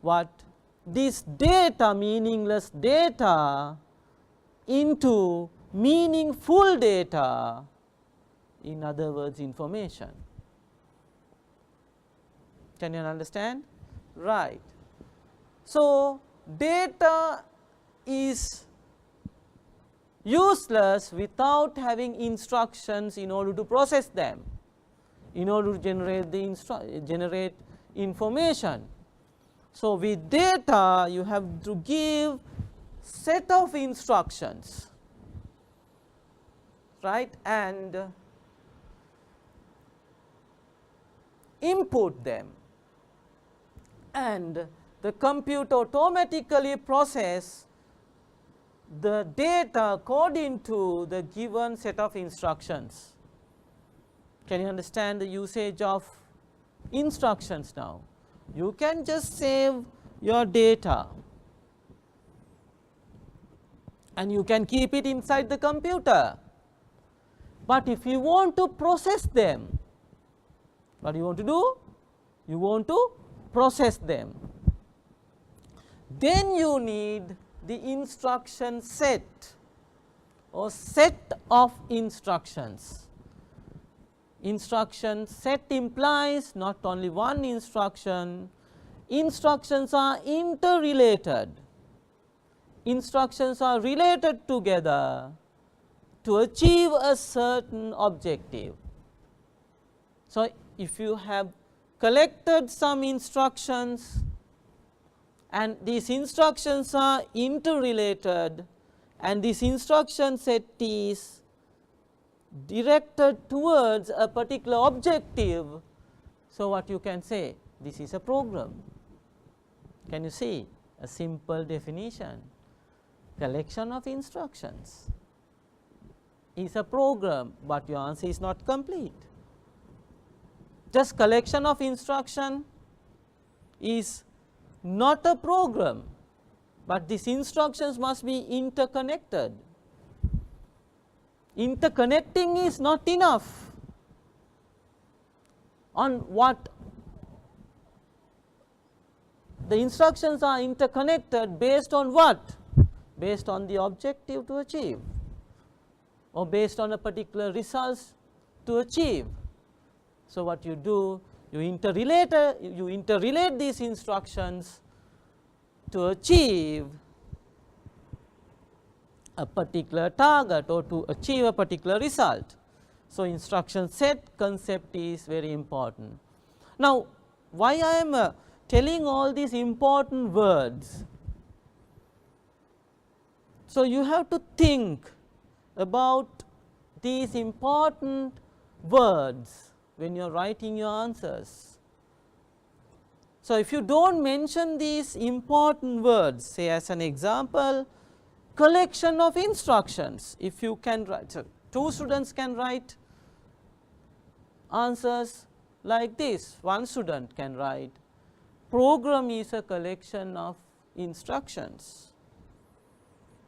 what this data, meaningless data, into meaningful data, in other words information. Can you understand? Right. So, data is useless without having instructions in order to process them, in order to generate information. So, with data you have to give set of instructions, right, and input them, and the computer automatically process the data according to the given set of instructions. Can you understand the usage of instructions now? You can just save your data and you can keep it inside the computer, but if you want to process them, what do you want to do? You want to process them. Then you need the instruction set or set of instructions. Instruction set implies not only one instruction, instructions are interrelated. Instructions are related together to achieve a certain objective. So, if you have collected some instructions and these instructions are interrelated and this instruction set is directed towards a particular objective, so what you can say? This is a program. Can you see a simple definition? Collection of instructions is a program, but your answer is not complete. Just collection of instruction is not a program, but these instructions must be interconnected. Interconnecting is not enough. On what? The instructions are interconnected based on what? Based on the objective to achieve, or based on a particular results to achieve. So, what you do? You interrelate these instructions to achieve a particular target or to achieve a particular result. So, instruction set concept is very important. Now, why I am telling all these important words? So, you have to think about these important words when you are writing your answers. So, if you do not mention these important words, say as an example, collection of instructions, if you can write, so 2 students can write answers like this. One student can write, program is a collection of instructions.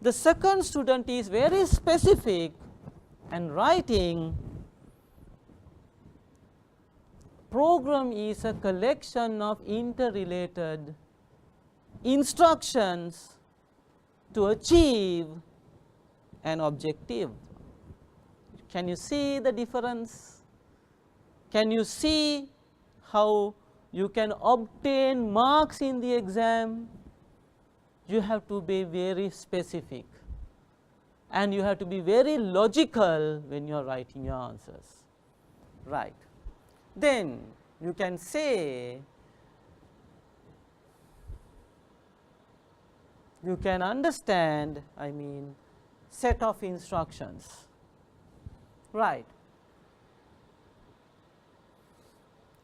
The second student is very specific and writing program is a collection of interrelated instructions to achieve an objective. Can you see the difference? Can you see how you can obtain marks in the exam? You have to be very specific and you have to be very logical when you are writing your answers, right. Then you can say, you can understand, I mean, set of instructions, right.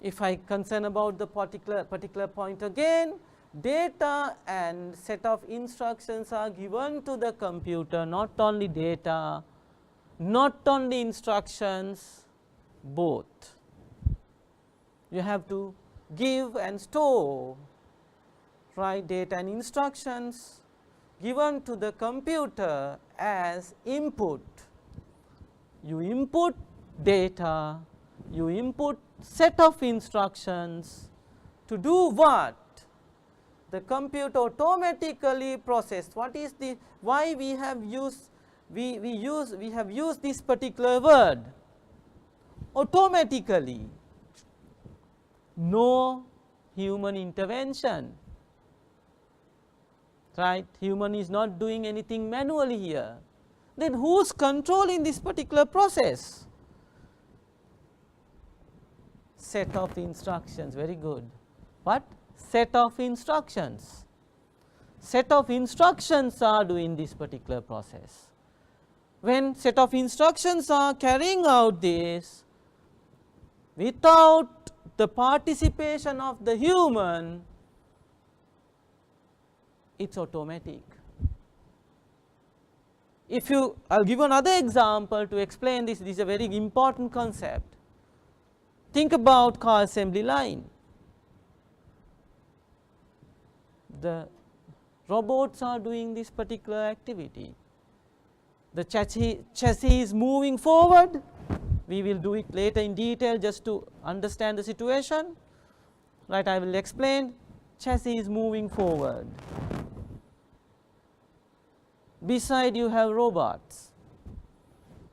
If I concern about the particular point again, data and set of instructions are given to the computer, not only data, not only instructions, both. You have to give and store, right, data and instructions given to the computer as input. You input data, you input set of instructions to do what? The computer automatically process. What is the, why we have used, we have used this particular word, automatically. No human intervention, right. Human is not doing anything manually here. Then who is controlling this particular process? Set of instructions, very good. What? Set of instructions. Set of instructions are doing this particular process. When set of instructions are carrying out this, without the participation of the human, it is automatic. If you, I will give another example to explain this. This is a very important concept. Think about car assembly line. The robots are doing this particular activity. The chassis is moving forward. We will do it later in detail just to understand the situation, right. I will explain. Chassis is moving forward. Beside you have robots.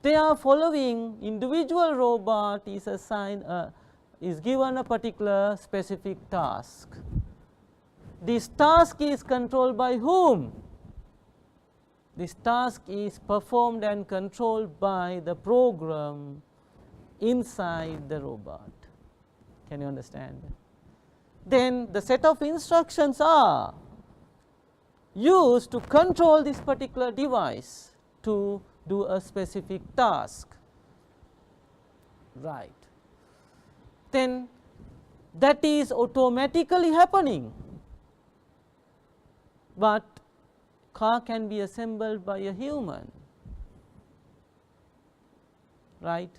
They are following, individual robot is assigned, is given a particular specific task. This task is controlled by whom? This task is performed and controlled by the program inside the robot. Can you understand? Then the set of instructions are used to control this particular device to do a specific task, right. Then that is automatically happening, but car can be assembled by a human, right.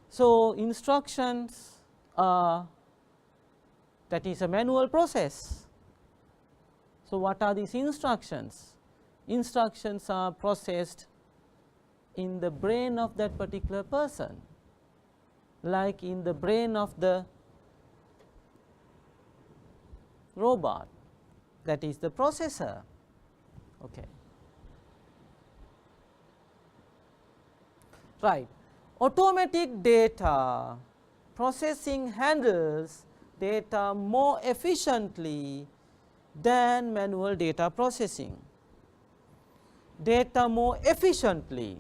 So instructions are, that is a manual process. So what are these instructions? Instructions are processed in the brain of that particular person, like in the brain of the robot, that is the processor. Okay. Right. Automatic data processing handles data more efficiently than manual data processing. Data more efficiently.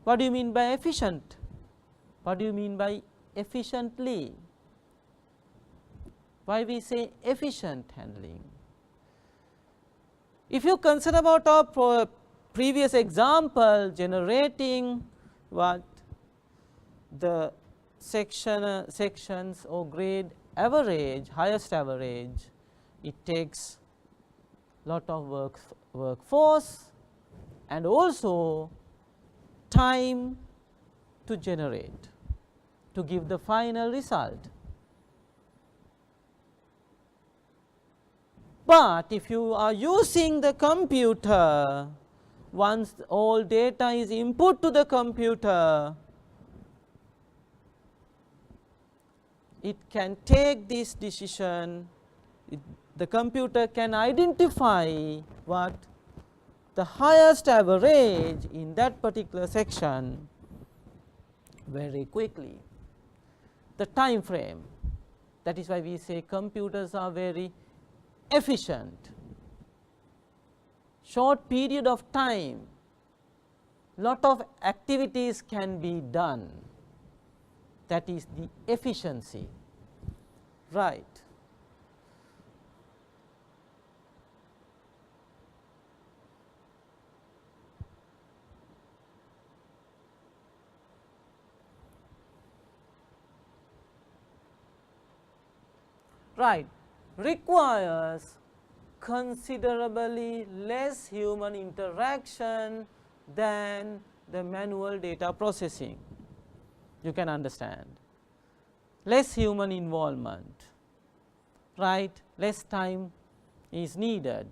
What do you mean by efficient? What do you mean by efficiently? Why we say efficient handling? If you consider about our previous example, generating what the sections or grade average, highest average, it takes lot of workforce and also time to generate, to give the final result. But if you are using the computer, once all data is input to the computer, it can take this decision, the computer can identify what the highest average in that particular section very quickly. The time frame, that is why we say computers are very efficient. Short period of time, lot of activities can be done, that is the efficiency, right. Right, requires considerably less human interaction than the manual data processing. You can understand, less human involvement, right, less time is needed,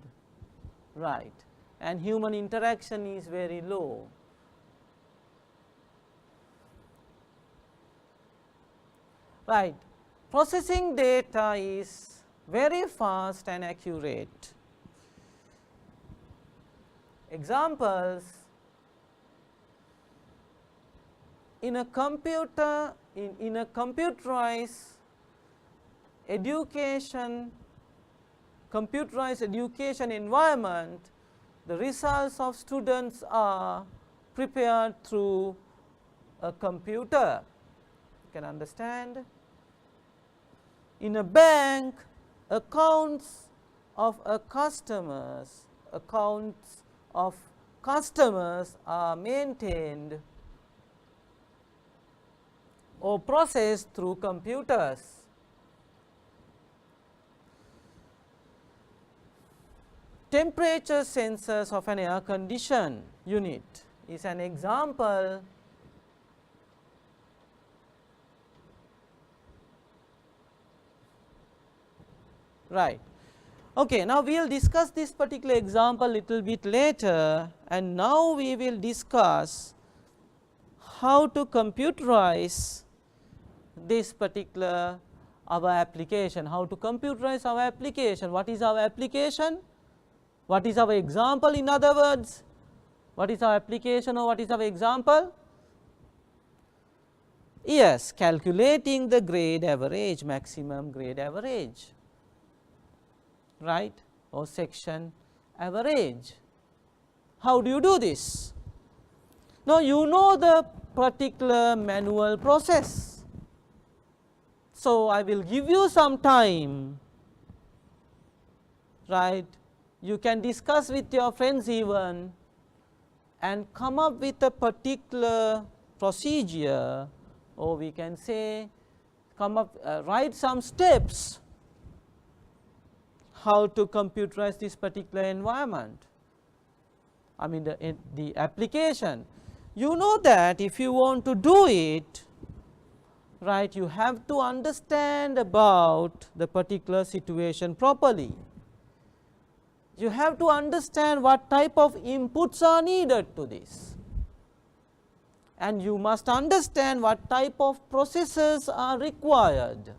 right, and human interaction is very low. Right, processing data is very fast and accurate. Examples: in a computer, in a computerized education environment, the results of students are prepared through a computer. You can understand. In a bank, accounts of customers are maintained or processed through computers. Temperature sensors of an air condition unit is an example. Right. Okay, now we will discuss this particular example little bit later, and now we will discuss how to computerize this particular our application, how to computerize our application. What is our application? What is our example? In other words, what is our application or what is our example? Yes, calculating the grade average, maximum grade average, right, or section average. How do you do this? Now, you know the particular manual process. So, I will give you some time, right. You can discuss with your friends even and come up with a particular procedure, or we can say write some steps how to computerize this particular environment, I mean the application. You know that if you want to do it, right, you have to understand about the particular situation properly. You have to understand what type of inputs are needed to this, and you must understand what type of processes are required,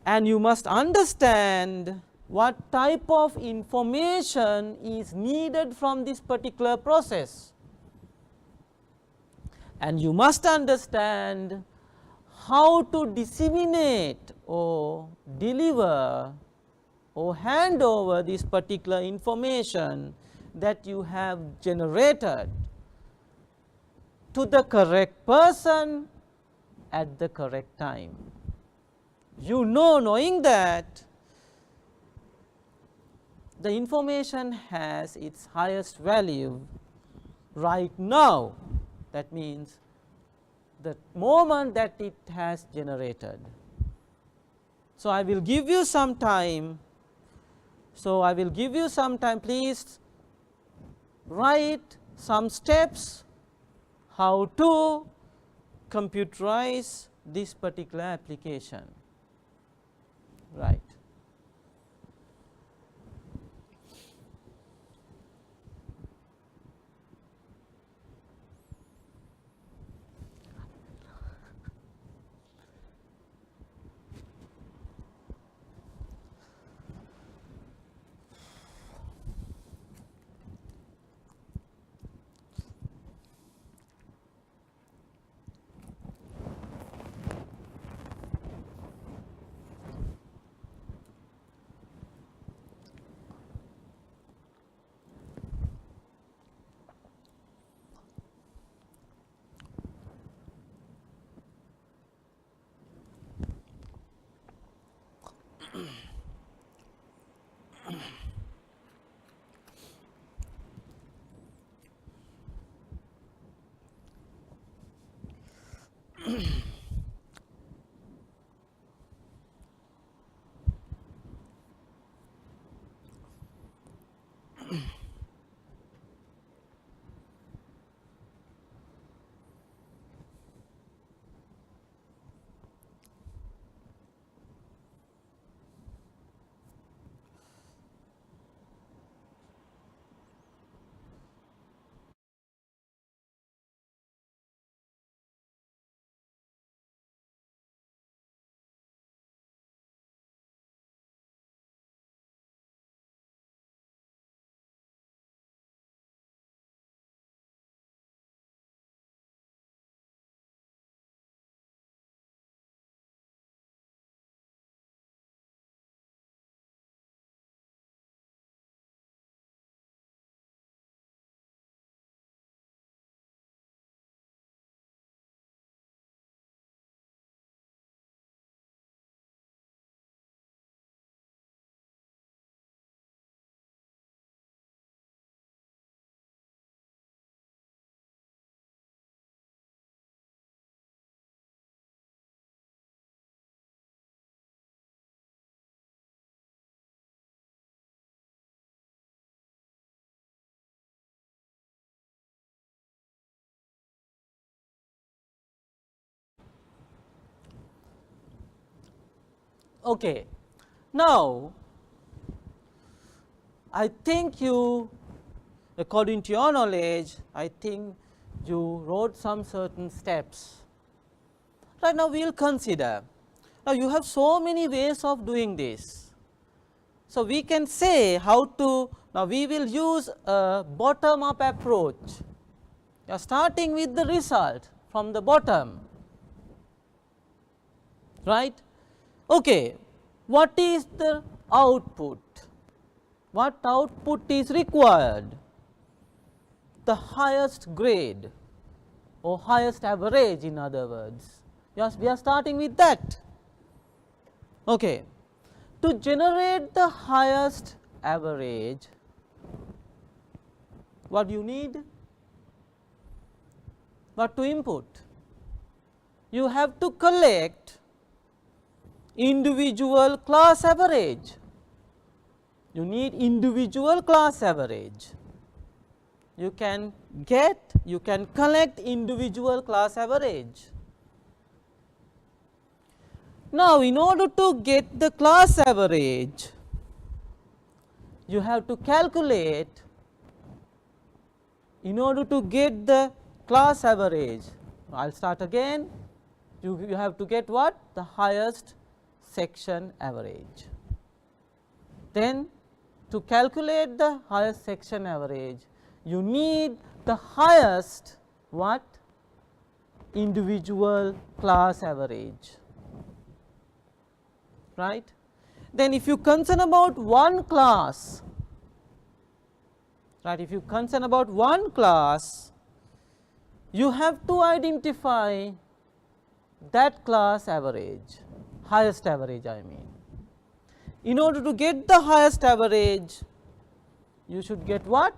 and you must understand what type of information is needed from this particular process, and you must understand how to disseminate or deliver or hand over this particular information that you have generated to the correct person at the correct time. You know, knowing that the information has its highest value right now, that means the moment that it has generated. So, I will give you some time. Please write some steps how to computerize this particular application, right. Okay. Now, I think you, according to your knowledge, I think you wrote some certain steps. Right now, we will consider. Now, you have so many ways of doing this. So, we can say how to, now we will use a bottom up approach. You are starting with the result from the bottom, right. Okay. What is the output? What output is required? The highest grade or highest average, in other words. Yes, we are starting with that. Okay. To generate the highest average, what do you need? What to input? You have to collect individual class average. You need individual class average. You can collect individual class average. Now, in order to get the class average, you have to calculate, in order to get the class average, I will start again, you have to get what? The highest section average. Then to calculate the highest section average, you need the highest what? Individual class average, right. Then if you concern about one class, right, if you concern about one class, you have to identify that class average, highest average I mean. In order to get the highest average, you should get what?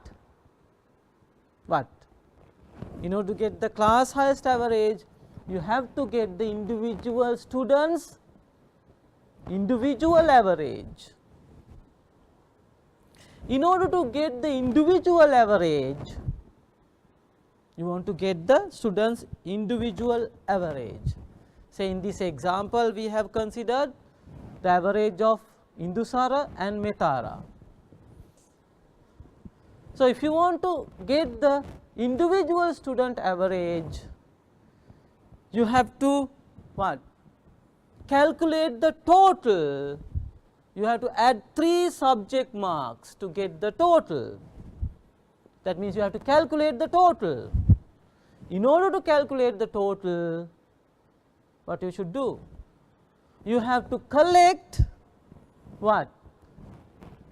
What? In order to get the class highest average, you have to get the individual students' individual average. In order to get the individual average, you want to get the students' individual average. Say in this example, we have considered the average of Indusara and Metara. So, if you want to get the individual student average, you have to what? Calculate the total. You have to add 3 subject marks to get the total. That means you have to calculate the total. In order to calculate the total, what you should do? You have to collect what?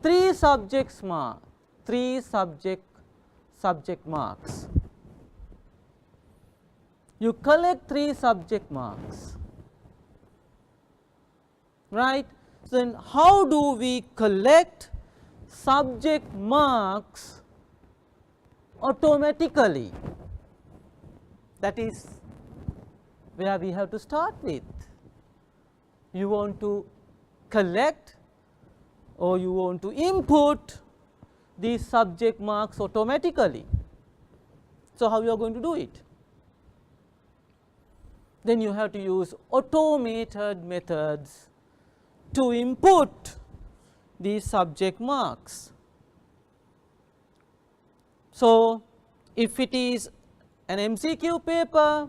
3 subject marks. You collect 3 subject marks, right. Then how do we collect subject marks automatically? That is where we have to start with. You want to collect or you want to input these subject marks automatically. So, how you are going to do it? Then you have to use automated methods to input these subject marks. So, if it is an MCQ paper,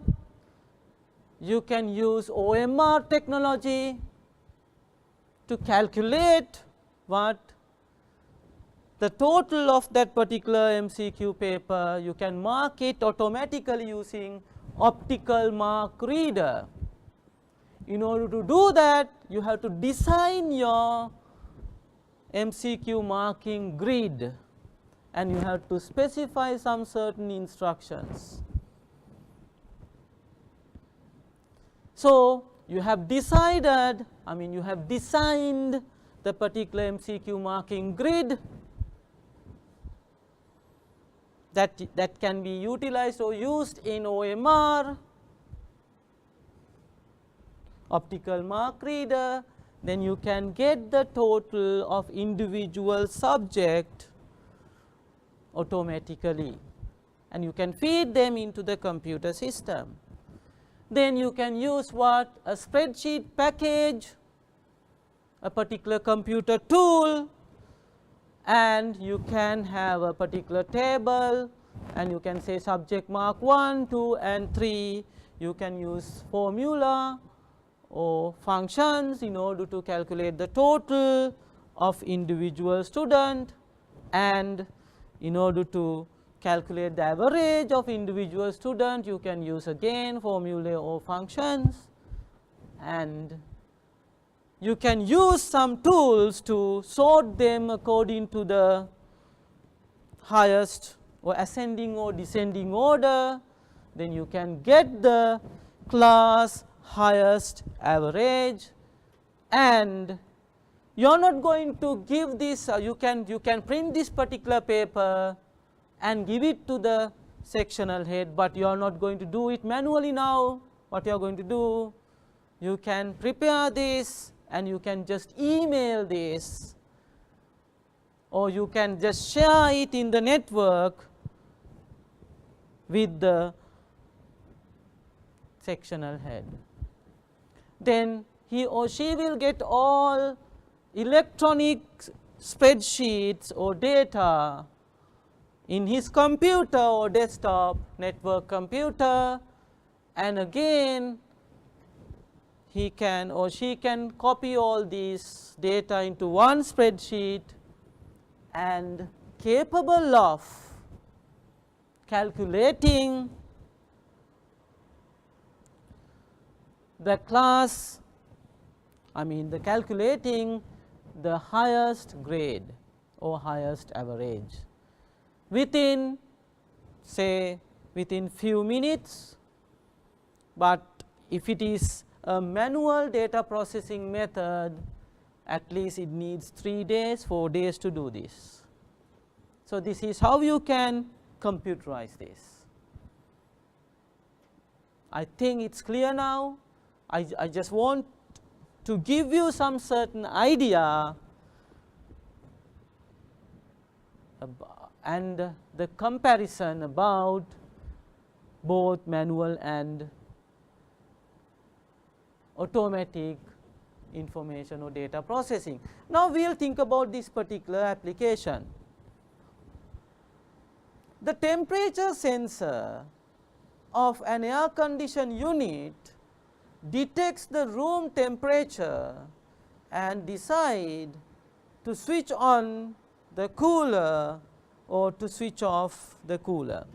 you can use OMR technology to calculate what the total of that particular MCQ paper. You can mark it automatically using optical mark reader. In order to do that, you have to design your MCQ marking grid and you have to specify some certain instructions. So, you have decided, you have designed the particular MCQ marking grid that can be utilized or used in OMR, optical mark reader. Then you can get the total of individual subject automatically and you can feed them into the computer system. Then you can use what? A spreadsheet package, a particular computer tool, and you can have a particular table and you can say subject mark 1, 2 and 3. You can use formula or functions in order to calculate the total of individual student, and in order to calculate the average of individual student, you can use again formulae or functions, and you can use some tools to sort them according to the highest or ascending or descending order. Then you can get the class highest average, and you are not going to give this, you can print this particular paper and give it to the sectional head, but you are not going to do it manually now. What you are going to do? You can prepare this and you can just email this, or you can just share it in the network with the sectional head. Then he or she will get all electronic spreadsheets or data in his computer or desktop network computer, and again he can or she can copy all these data into one spreadsheet and capable of calculating the class, calculating the highest grade or highest average within, say, within few minutes. But if it is a manual data processing method, at least it needs 3 days, 4 days to do this. So, this is how you can computerize this. I think it is clear now. I just want to give you some certain idea and the comparison about both manual and automatic information or data processing. Now, we will think about this particular application. The temperature sensor of an air conditioned unit detects the room temperature and decide to switch on the cooler or to switch off the cooler.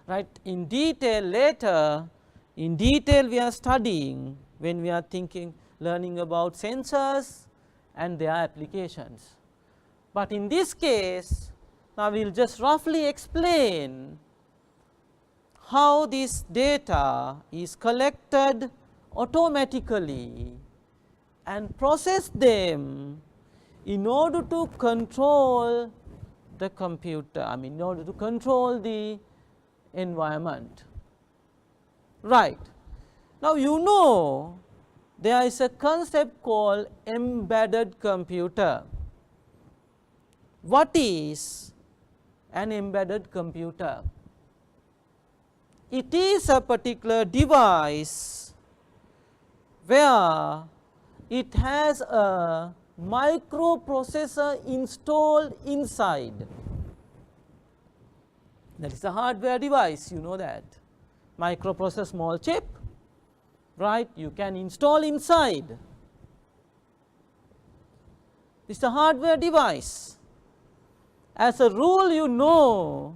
Right, in detail later, in detail we are studying when we are learning about sensors and their applications. But in this case, now we will just roughly explain how this data is collected automatically and process them in order to control the computer, in order to control the environment. Right. Now, you know there is a concept called embedded computer. What is an embedded computer? It is a particular device where it has a microprocessor installed inside. That is a hardware device, you know that. Microprocessor, small chip, right, you can install inside. This is a hardware device. As a rule, you know,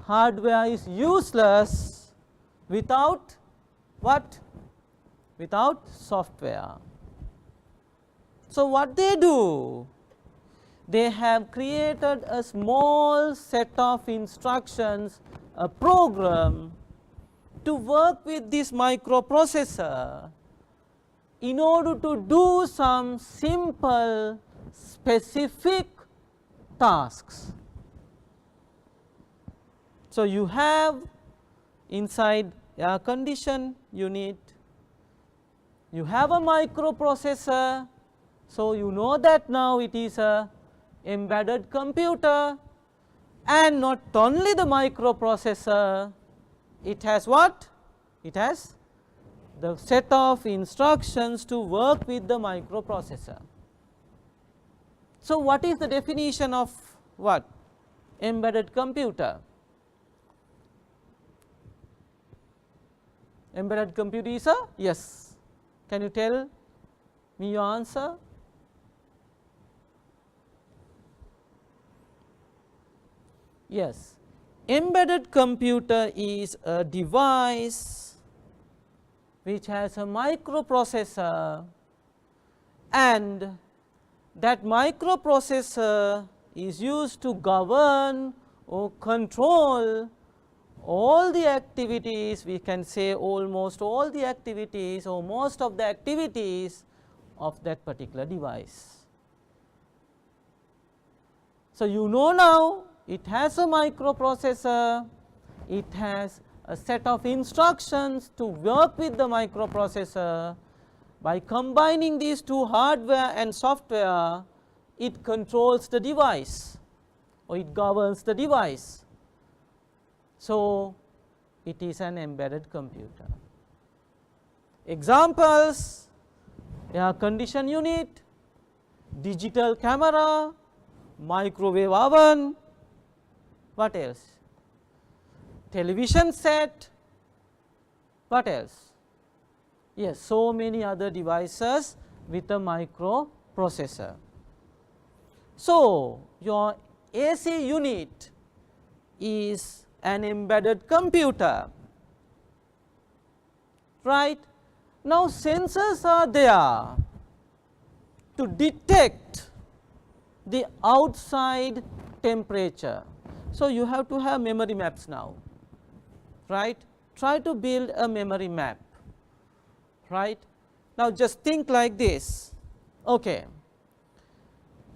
hardware is useless without what? Without software. So, what they do? They have created a small set of instructions, a program to work with this microprocessor in order to do some simple specific tasks. So, you have inside air condition unit, you have a microprocessor. So, you know that now it is a embedded computer, and not only the microprocessor, it has what? It has the set of instructions to work with the microprocessor. So, what is the definition of what? Embedded computer. Embedded computer is a yes. Can you tell me your answer? Yes, embedded computer is a device which has a microprocessor, and that microprocessor is used to govern or control all the activities, we can say almost all the activities or most of the activities of that particular device. So, you know now it has a microprocessor, it has a set of instructions to work with the microprocessor. By combining these two, hardware and software, it controls the device or it governs the device. So, it is an embedded computer. Examples: air condition unit, digital camera, microwave oven, what else? Television set, what else? Yes, so many other devices with a microprocessor. So, your AC unit is an embedded computer, right. Now, sensors are there to detect the outside temperature. So, you have to have memory maps now, right. Try to build a memory map, right. Now, just think like this, okay.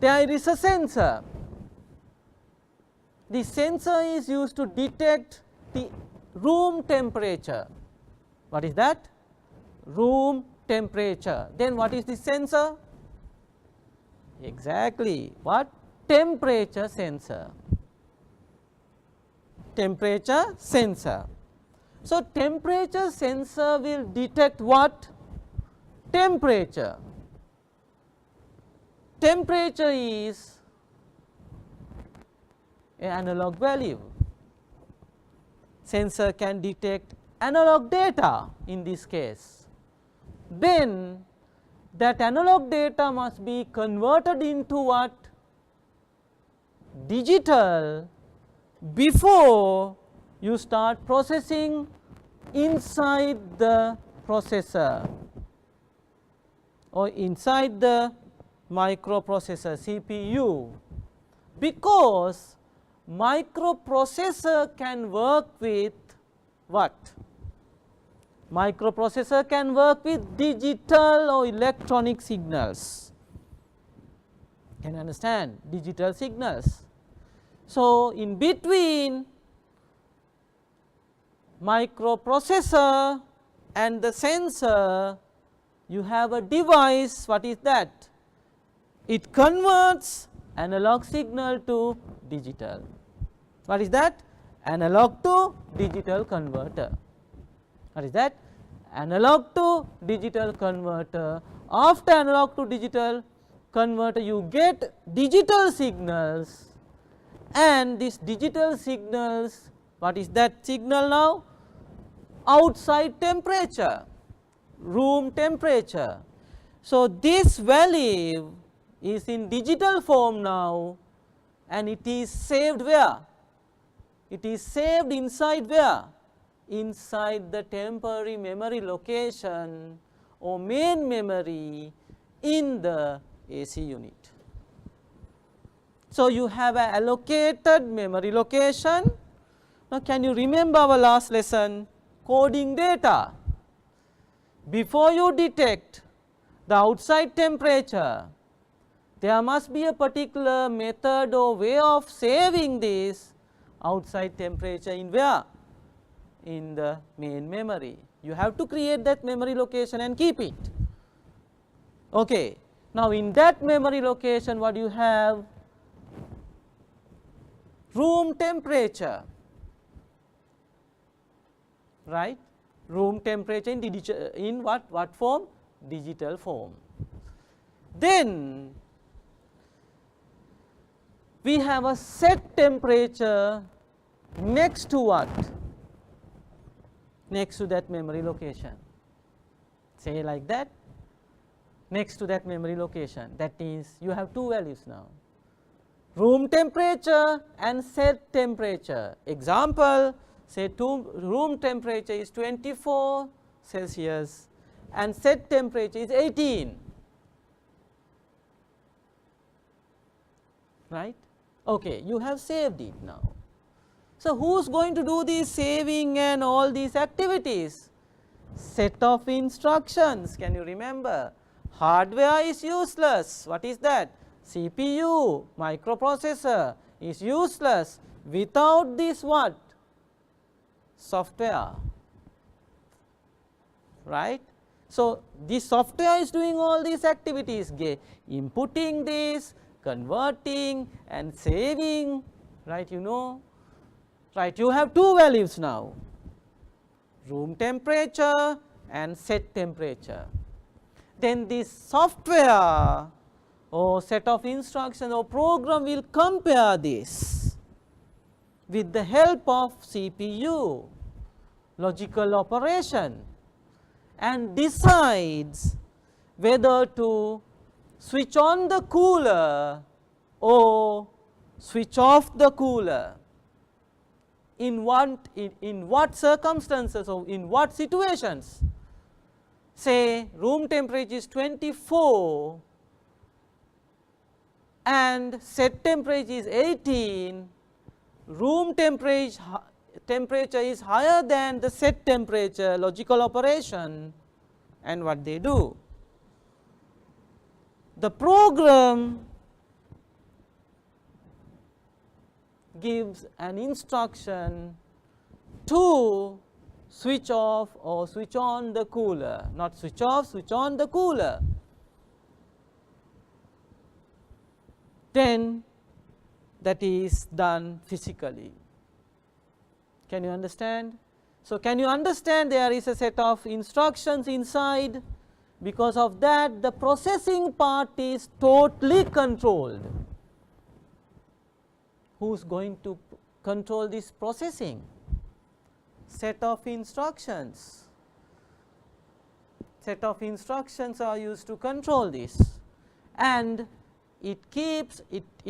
There is a sensor. The sensor is used to detect the room temperature. What is that? Room temperature. Then what is the sensor? Exactly, what? Temperature sensor. Temperature sensor. So, temperature sensor will detect what? Temperature. Temperature is an analog value. Sensor can detect analog data in this case. Then that analog data must be converted into what? Digital, before you start processing inside the processor or inside the microprocessor CPU, because microprocessor can work with what? Microprocessor can work with digital or electronic signals. Can you understand? Digital signals. So, in between microprocessor and the sensor, you have a device. What is that? It converts analog signal to digital. What is that? Analog to digital converter. What is that? Analog to digital converter. After analog to digital converter, you get digital signals, and these digital signals, what is that signal now? Outside temperature, room temperature. So, this value is in digital form now, and it is saved where? It is saved inside where? Inside the temporary memory location or main memory in the AC unit. So, you have an allocated memory location. Now, can you remember our last lesson, coding data? Before you detect the outside temperature, there must be a particular method or way of saving this outside temperature in where? In the main memory. You have to create that memory location and keep it. Okay. Now, in that memory location, what you have? Room temperature, right? Room temperature in what form? Digital form. Then we have a set temperature next to what? Next to that memory location. Say like that. Next to that memory location. That is, you have two values now, room temperature and set temperature. Example, say room temperature is 24 Celsius and set temperature is 18, right? Okay, you have saved it now. So, who is going to do this saving and all these activities? Set of instructions. Can you remember? Hardware is useless. What is that? CPU, microprocessor is useless without this what? Software, right? So, this software is doing all these activities, inputting this, converting and saving, right? You know, right? You have two values now, room temperature and set temperature. Then this software or set of instructions or program will compare this with the help of CPU, logical operation, and decides whether to switch on the cooler or switch off the cooler, in what circumstances or in what situations. Say room temperature is 24 and set temperature is 18, room temperature is higher than the set temperature, logical operation, and what they do? The program gives an instruction to switch off or switch on the cooler, not switch off, switch on the cooler. Then that is done physically. Can you understand? So, can you understand there is a set of instructions inside? Because of that, the processing part is totally controlled. Who is going to control this processing? Set of instructions. Set of instructions are used to control this, and it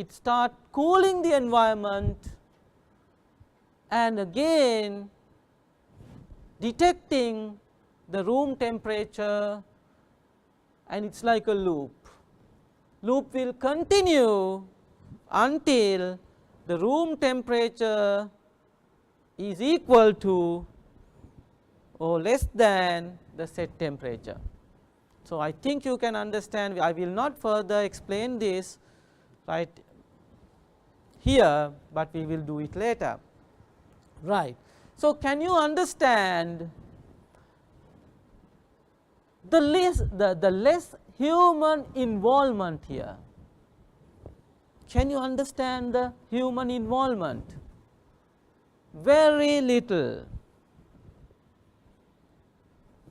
start cooling the environment, and again detecting the room temperature, and it is like a loop. Loop will continue until the room temperature is equal to or less than the set temperature. So, I think you can understand, I will not further explain this right here, but we will do it later. Right. So, can you understand the less human involvement here? Can you understand the human involvement? Very little,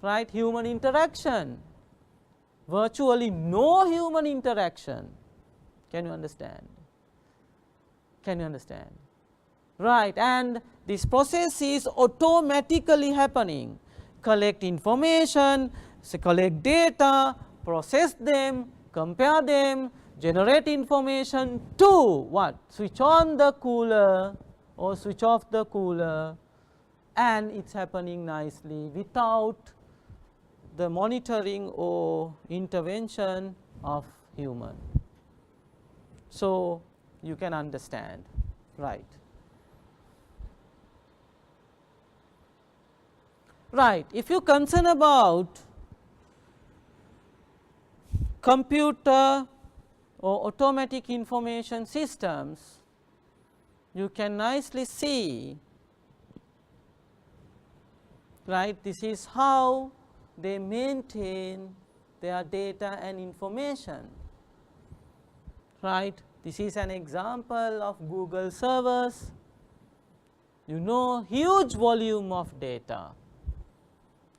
right? Human interaction, virtually no human interaction. Can you understand? Can you understand? Right, and this process is automatically happening. Collect information, collect data, process them, compare them, generate information to what? Switch on the cooler or switch off the cooler, and it is happening nicely without the monitoring or intervention of human. So, you can understand, right. Right, if you concern about computer or automatic information systems, you can nicely see, right, this is how they maintain their data and information, right. This is an example of Google servers, you know, huge volume of data,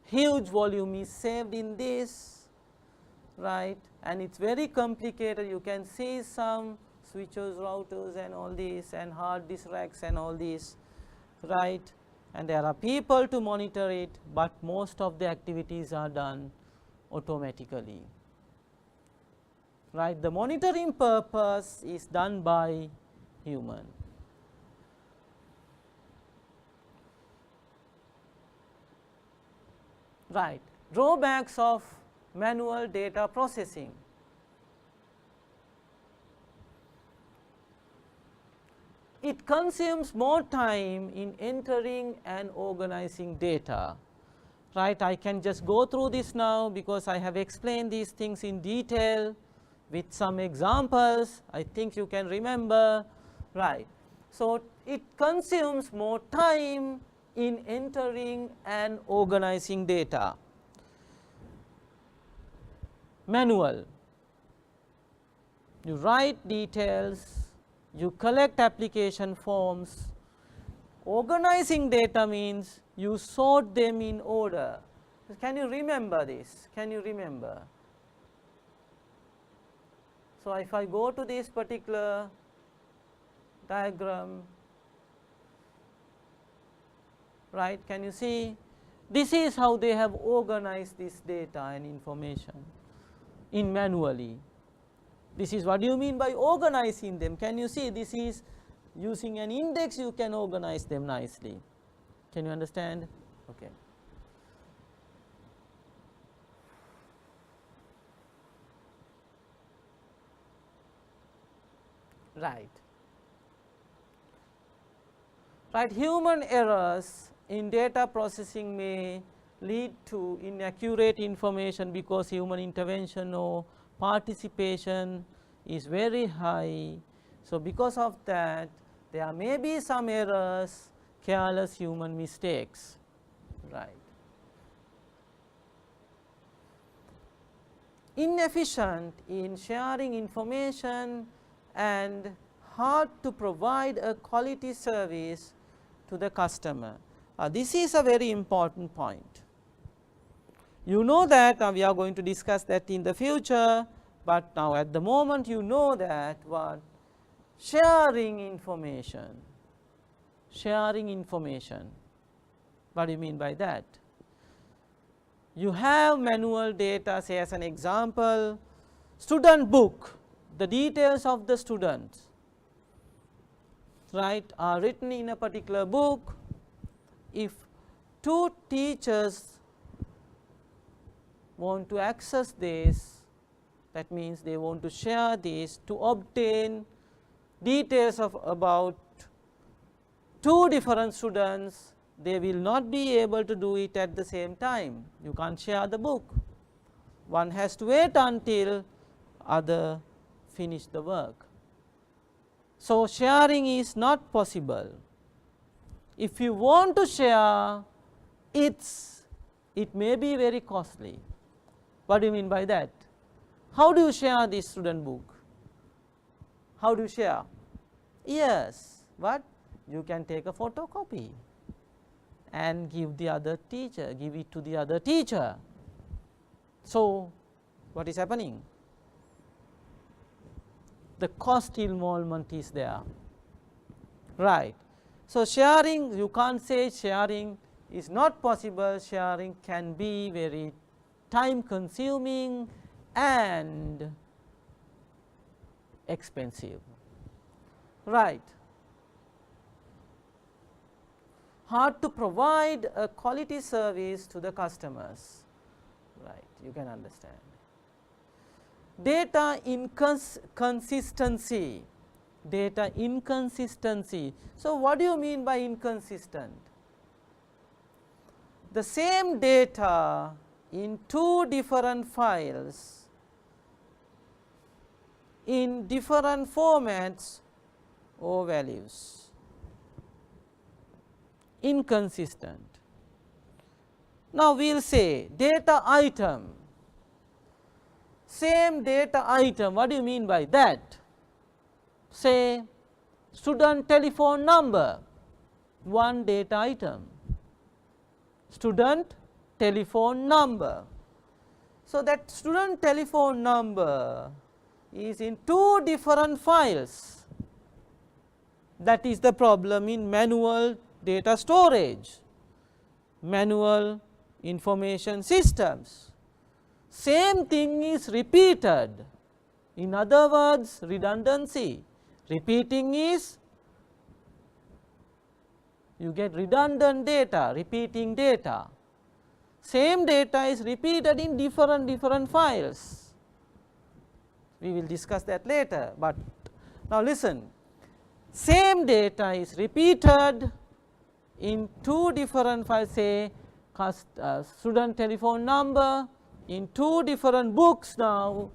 huge volume is saved in this, right, and it is very complicated. You can see some switches, routers and all this, and hard disk racks and all this, right, and there are people to monitor it, but most of the activities are done automatically, right. The monitoring purpose is done by human. Right, drawbacks of manual data processing. It consumes more time in entering and organizing data, right. I can just go through this now because I have explained these things in detail with some examples. I think you can remember, right. So, it consumes more time in entering and organizing data. Manual, you write details, you collect application forms. Organizing data means you sort them in order. Can you remember this? Can you remember? So, if I go to this particular diagram, right, can you see this is how they have organized this data and information in manually. This is what do you mean by organizing them. Can you see this is using an index, you can organize them nicely. Can you understand? Okay. Right. Right, human errors in data processing may lead to inaccurate information because human intervention or participation is very high. So, because of that there may be some errors, careless human mistakes, right. Inefficient in sharing information and hard to provide a quality service to the customer. This is a very important point. You know that we are going to discuss that in the future, but now at the moment you know that what sharing information, what do you mean by that? You have manual data, say as an example, student book, the details of the students, right, are written in a particular book. If two teachers want to access this, that means they want to share this to obtain details of about two different students, they will not be able to do it at the same time. You can't share the book. One has to wait until other finish the work. So, sharing is not possible. If you want to share, it may be very costly. What do you mean by that? How do you share this student book? How do you share? Yes, but you can take a photocopy and give the other teacher, give it to the other teacher. So, what is happening? The cost involvement is there, right. So, sharing, you can't say sharing is not possible, sharing can be very time consuming and expensive, right. Hard to provide a quality service to the customers, right, you can understand. Data inconsistency, data inconsistency. So, what do you mean by inconsistent? The same data in two different files in different formats or values, inconsistent. Now, we will say data item, same data item. What do you mean by that? Say student telephone number, one data item, student telephone number. So, that student telephone number is in two different files. That is the problem in manual data storage, manual information systems. Same thing is repeated, in other words redundancy. Repeating is you get redundant data, repeating data. Same data is repeated in different files. We will discuss that later, but now listen, same data is repeated in two different files, say student telephone number in two different books now,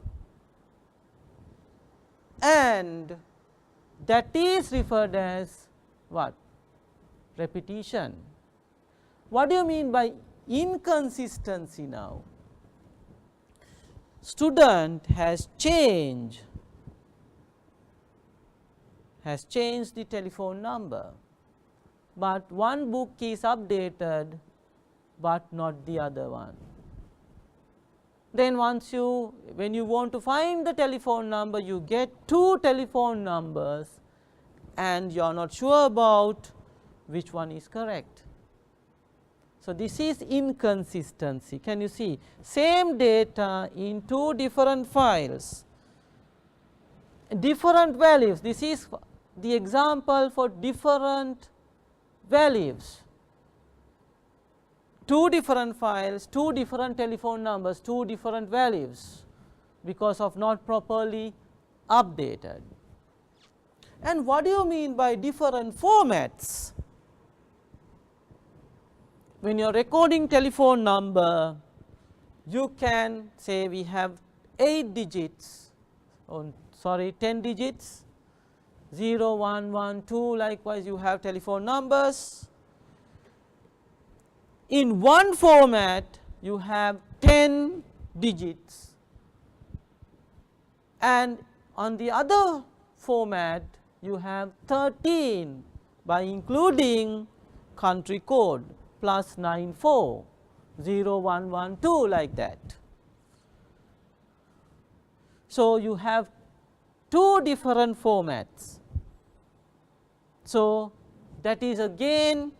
and that is referred as what? Repetition. What do you mean by inconsistency now? Student has changed the telephone number, but one book is updated but not the other one. Then when you want to find the telephone number, you get two telephone numbers and you are not sure about which one is correct. So, this is inconsistency. Can you see? Same data in two different files, different values. This is the example for different values. Two different files, two different telephone numbers, two different values because of not properly updated. And what do you mean by different formats? When you are recording telephone number, you can say we have 8 digits, 10 digits, 0, 1, 1, 2, likewise you have telephone numbers. In one format you have 10 digits, and on the other format you have 13 by including country code plus 94, 0, 1, 1, 2, like that. So, you have two different formats. So, that is again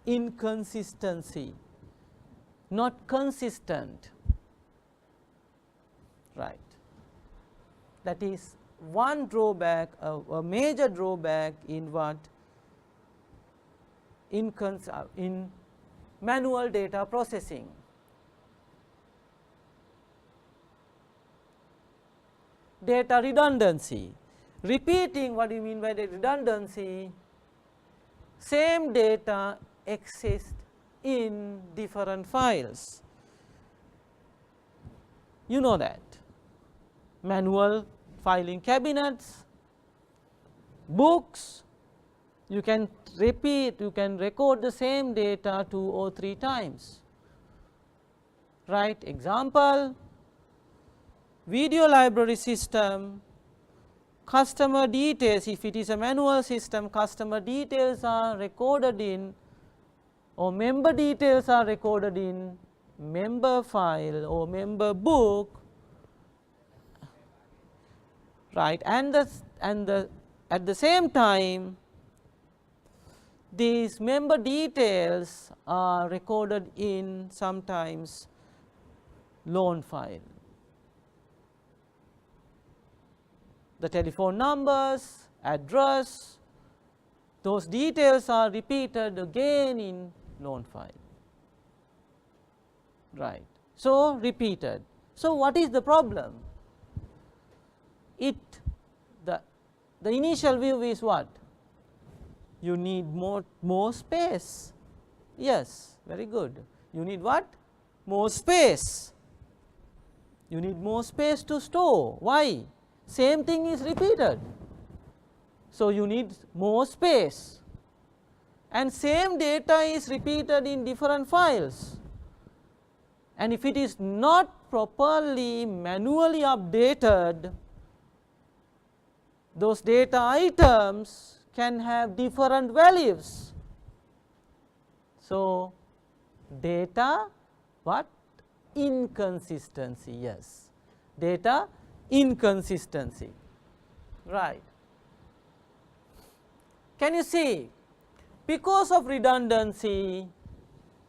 inconsistency, not consistent, right. That is one drawback, a major drawback in what? In manual data processing. Data redundancy. Repeating, what do you mean by the redundancy? Same data exist in different files. You know that manual filing cabinets, books, you can repeat, you can record the same data 2 or 3 times, right. Example, video library system, customer details, if it is a manual system, customer details are recorded in, or member details are recorded in member file or member book, right. And at the same time these member details are recorded in sometimes loan file. The telephone numbers, address, those details are repeated again in loan file, right. So, repeated. So, what is the problem? The initial view is what? You need more space. Yes, very good. You need what? More space. You need more space to store. Why? Same thing is repeated. So, you need more space, and same data is repeated in different files, and if it is not properly manually updated, those data items can have different values. So, data what? Inconsistency, yes, data inconsistency, right. Can you see, because of redundancy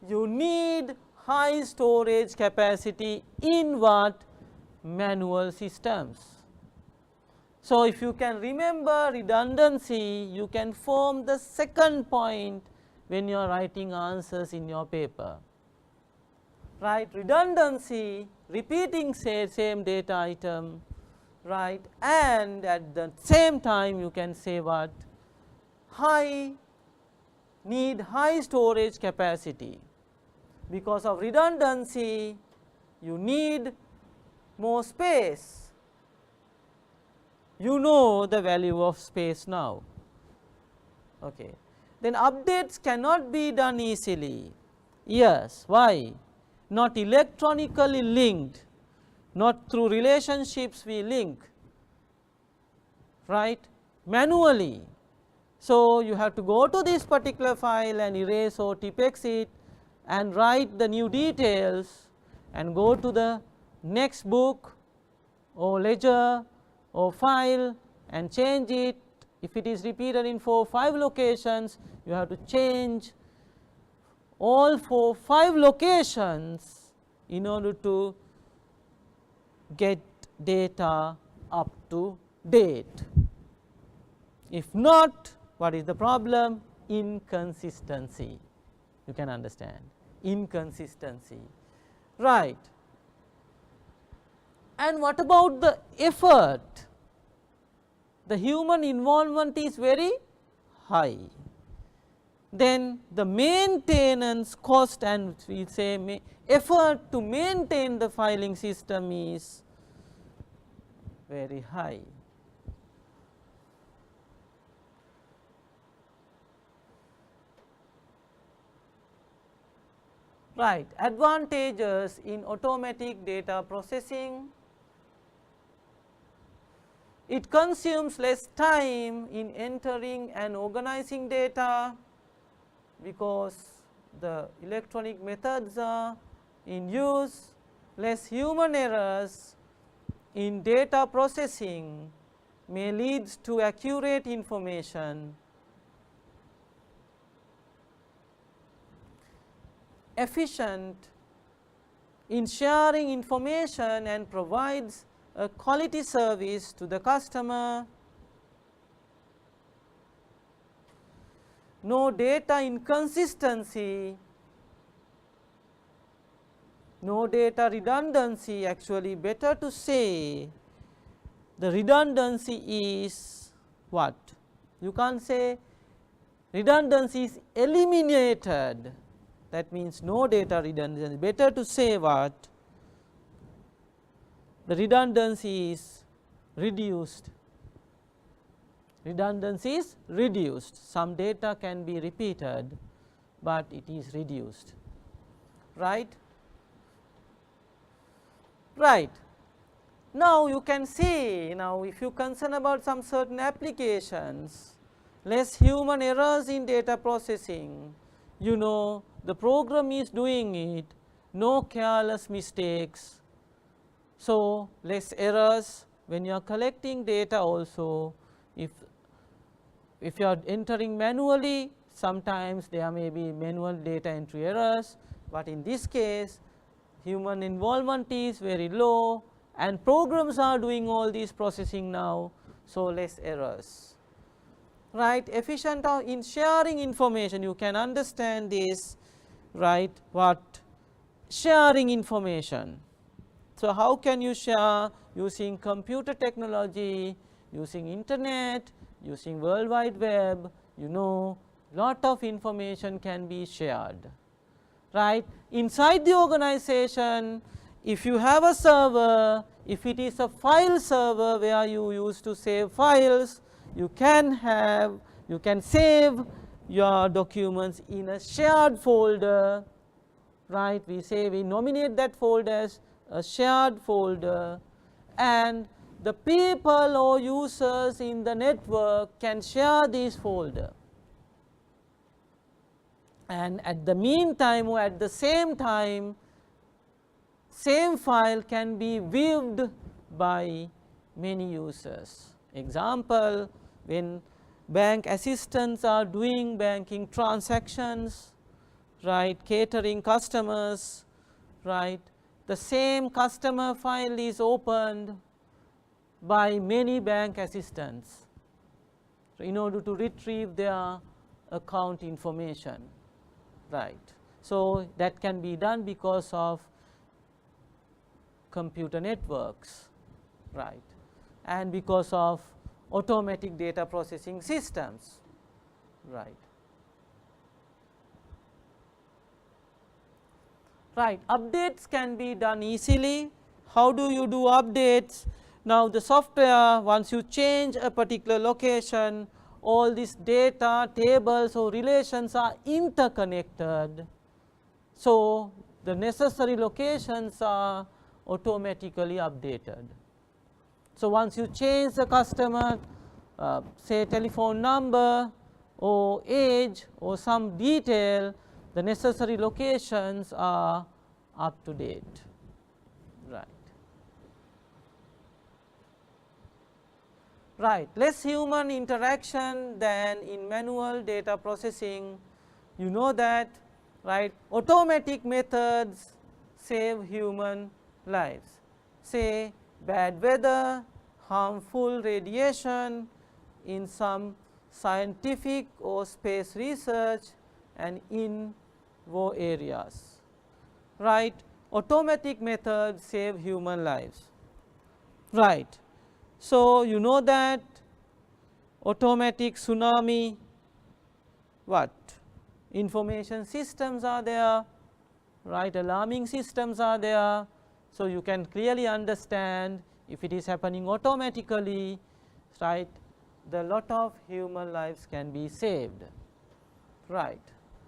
you need high storage capacity in what? Manual systems. So, if you can remember redundancy, you can form the second point when you are writing answers in your paper, right. Redundancy, repeating same data item, right, and at the same time you can say what? Need high storage capacity. Because of redundancy you need more space. You know the value of space now, okay. Then updates cannot be done easily. Yes, why? Not electronically linked, not through relationships we link, right, manually. So, you have to go to this particular file and erase or tip exit and write the new details and go to the next book or ledger or file and change it. If it is repeated in 4 or 5 locations, you have to change all 4 or 5 locations in order to get data up to date. If not, what is the problem? Inconsistency. You can understand, inconsistency, right. And what about the effort? The human involvement is very high. Then the maintenance cost, and we say effort to maintain the filing system is very high. Right. Advantages in automatic data processing: it consumes less time in entering and organizing data because the electronic methods are in use, less human errors in data processing may lead to accurate information. Efficient in sharing information and provides a quality service to the customer. No data inconsistency, no data redundancy. Actually, better to say the redundancy is what? You can't say redundancy is eliminated, that means no data redundancy, better to say what? The redundancy is reduced, redundancy is reduced, some data can be repeated, but it is reduced, right. Right. Now, you can see, now if you concern about some certain applications, less human errors in data processing, you know the program is doing it, no careless mistakes. So, less errors when you are collecting data also, if you are entering manually, sometimes there may be manual data entry errors, but in this case human involvement is very low and programs are doing all this processing now. So, less errors, right. Efficient in sharing information, you can understand this, right, what sharing information. So, how can you share? Using computer technology, using internet, using World Wide Web, you know lot of information can be shared, right. Inside the organization, if you have a server, if it is a file server where you used to save files, you can save your documents in a shared folder, right. We nominate that folder as a shared folder, and the people or users in the network can share this folder, and at the meantime or at the same time, same file can be viewed by many users. Example, when bank assistants are doing banking transactions, right, catering customers, right, the same customer file is opened by many bank assistants in order to retrieve their account information, right. So, that can be done because of computer networks, right, and because of automatic data processing systems, right. Right, updates can be done easily. How do you do updates? Now, the software, once you change a particular location, all these data, tables or relations are interconnected. So, the necessary locations are automatically updated. So, once you change the customer, say telephone number or age or some detail, the necessary locations are up to date, right. Right, less human interaction than in manual data processing, you know that, right. Automatic methods save human lives, say bad weather, harmful radiation in some scientific or space research and in war areas, right. Automatic methods save human lives, right. So, you know that automatic tsunami, what information systems are there, right, alarming systems are there. So, you can clearly understand if it is happening automatically, right, the lot of human lives can be saved, right.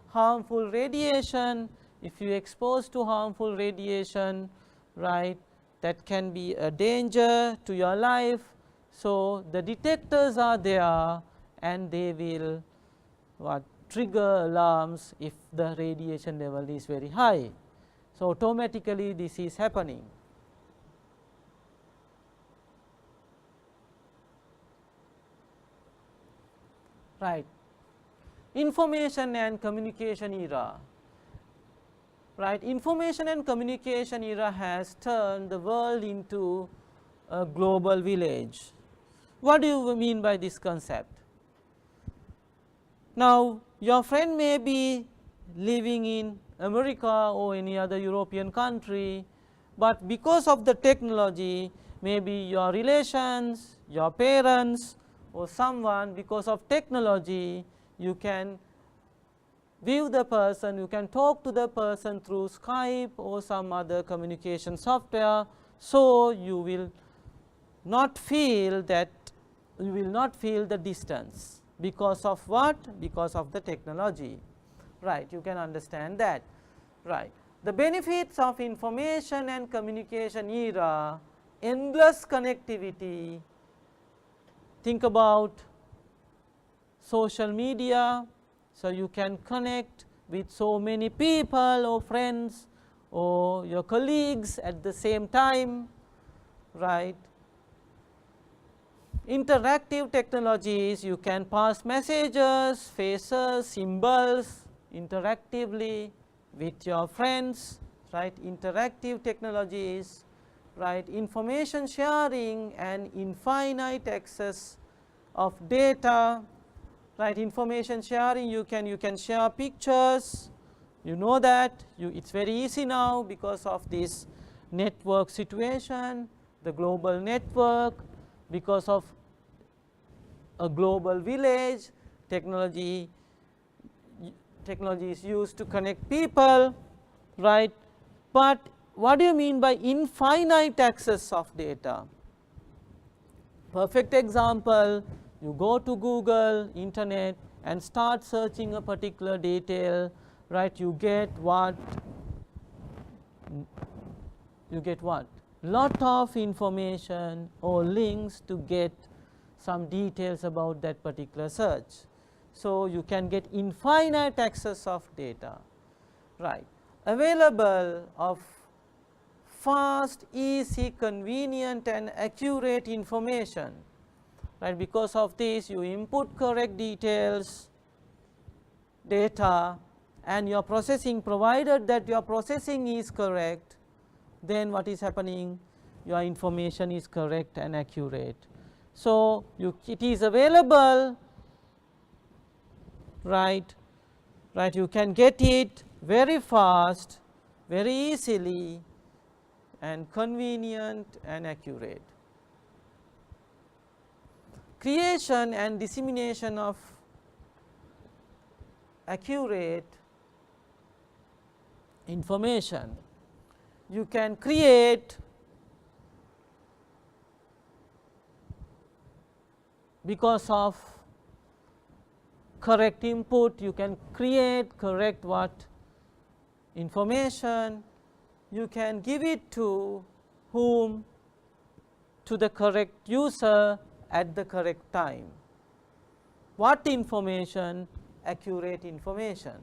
Harmful radiation, if you expose to harmful radiation, right, that can be a danger to your life. So, the detectors are there and they will trigger alarms if the radiation level is very high. So, automatically this is happening. Right. Information and communication era. Right. Information and communication era has turned the world into a global village. What do you mean by this concept? Now, your friend may be living in America or any other European country, but because of the technology, maybe your relations, your parents or someone, because of technology you can view the person, you can talk to the person through Skype or some other communication software. So, you will not feel that, you will not feel the distance, because of what? Because of the technology, right. You can understand that, right. The benefits of information and communication era: endless connectivity. Think about social media. So, you can connect with so many people or friends or your colleagues at the same time, right. Interactive technologies: you can pass messages, faces, symbols interactively with your friends, right. Interactive technologies, right. Information sharing and infinite access of data, right. Information sharing, you can share pictures, you know that, it is very easy now because of this network situation, the global network, because of a global village. Technology is used to connect people, right. But what do you mean by infinite access of data? Perfect example, you go to Google, internet and start searching a particular detail, right. You get what? You get what? Lot of information or links to get some details about that particular search. So, you can get infinite access of data, right. Available of fast, easy, convenient and accurate information, right. Because of this, you input correct details, data, and your processing, provided that your processing is correct, then what is happening? Your information is correct and accurate. So, it is available, right. You can get it very fast, very easily and convenient and accurate. Creation and dissemination of accurate information. You can create because of correct input, you can create correct what? Information. You can give it to whom? To the correct user at the correct time. What information? Accurate information,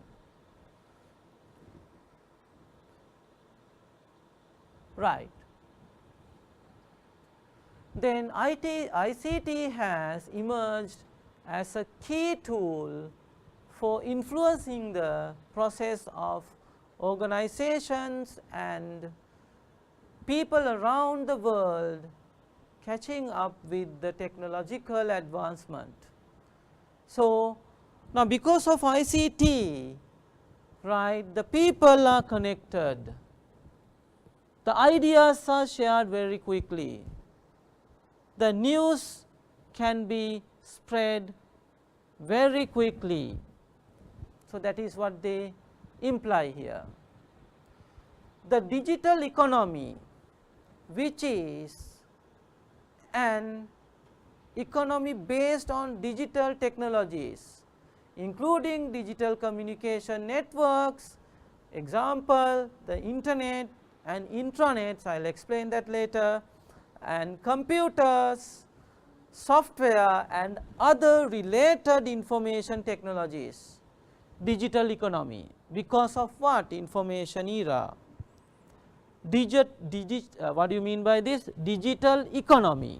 right. Then ICT has emerged as a key tool for influencing the process of organizations and people around the world catching up with the technological advancement. So, now because of ICT, right, the people are connected, the ideas are shared very quickly, the news can be spread very quickly. So, that is what they imply here. The digital economy, which is an economy based on digital technologies, including digital communication networks, example the internet and intranets, I will explain that later, and computers, software and other related information technologies. Digital economy, because of what? Information era. What do you mean by this? Digital economy,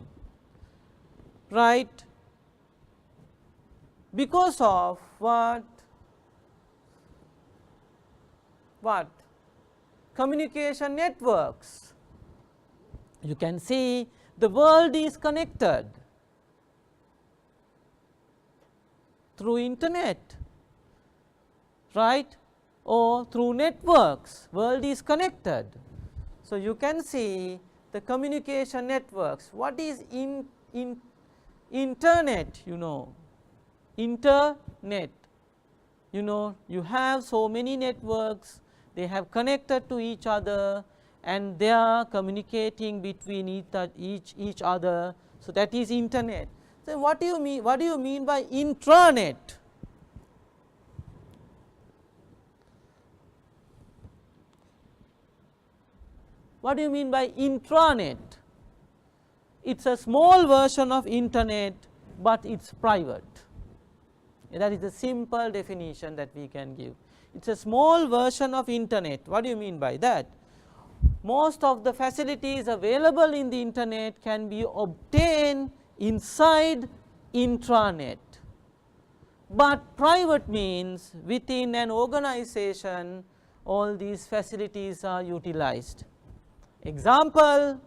right. Because of what? Communication networks. You can see the world is connected through internet, right, or through networks, world is connected. So, you can see the communication networks. What is internet? You know, internet, you know, you have so many networks, they have connected to each other and they are communicating between each other. So, that is internet. So, what do you mean by intranet? What do you mean by intranet? It is a small version of internet, but it is private. That is the simple definition that we can give. It is a small version of internet. What do you mean by that? Most of the facilities available in the internet can be obtained inside intranet, but private means within an organization all these facilities are utilized. Example,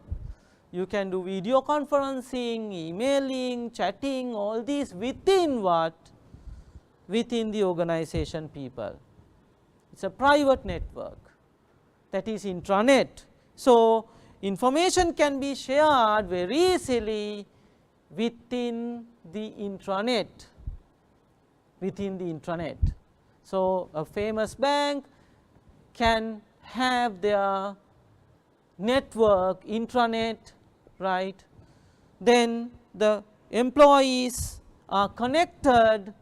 you can do video conferencing, emailing, chatting, all these within what? Within the organization people. It is a private network, that is intranet. So, information can be shared very easily within the intranet, So, a famous bank can have their network intranet, right. Then the employees are connected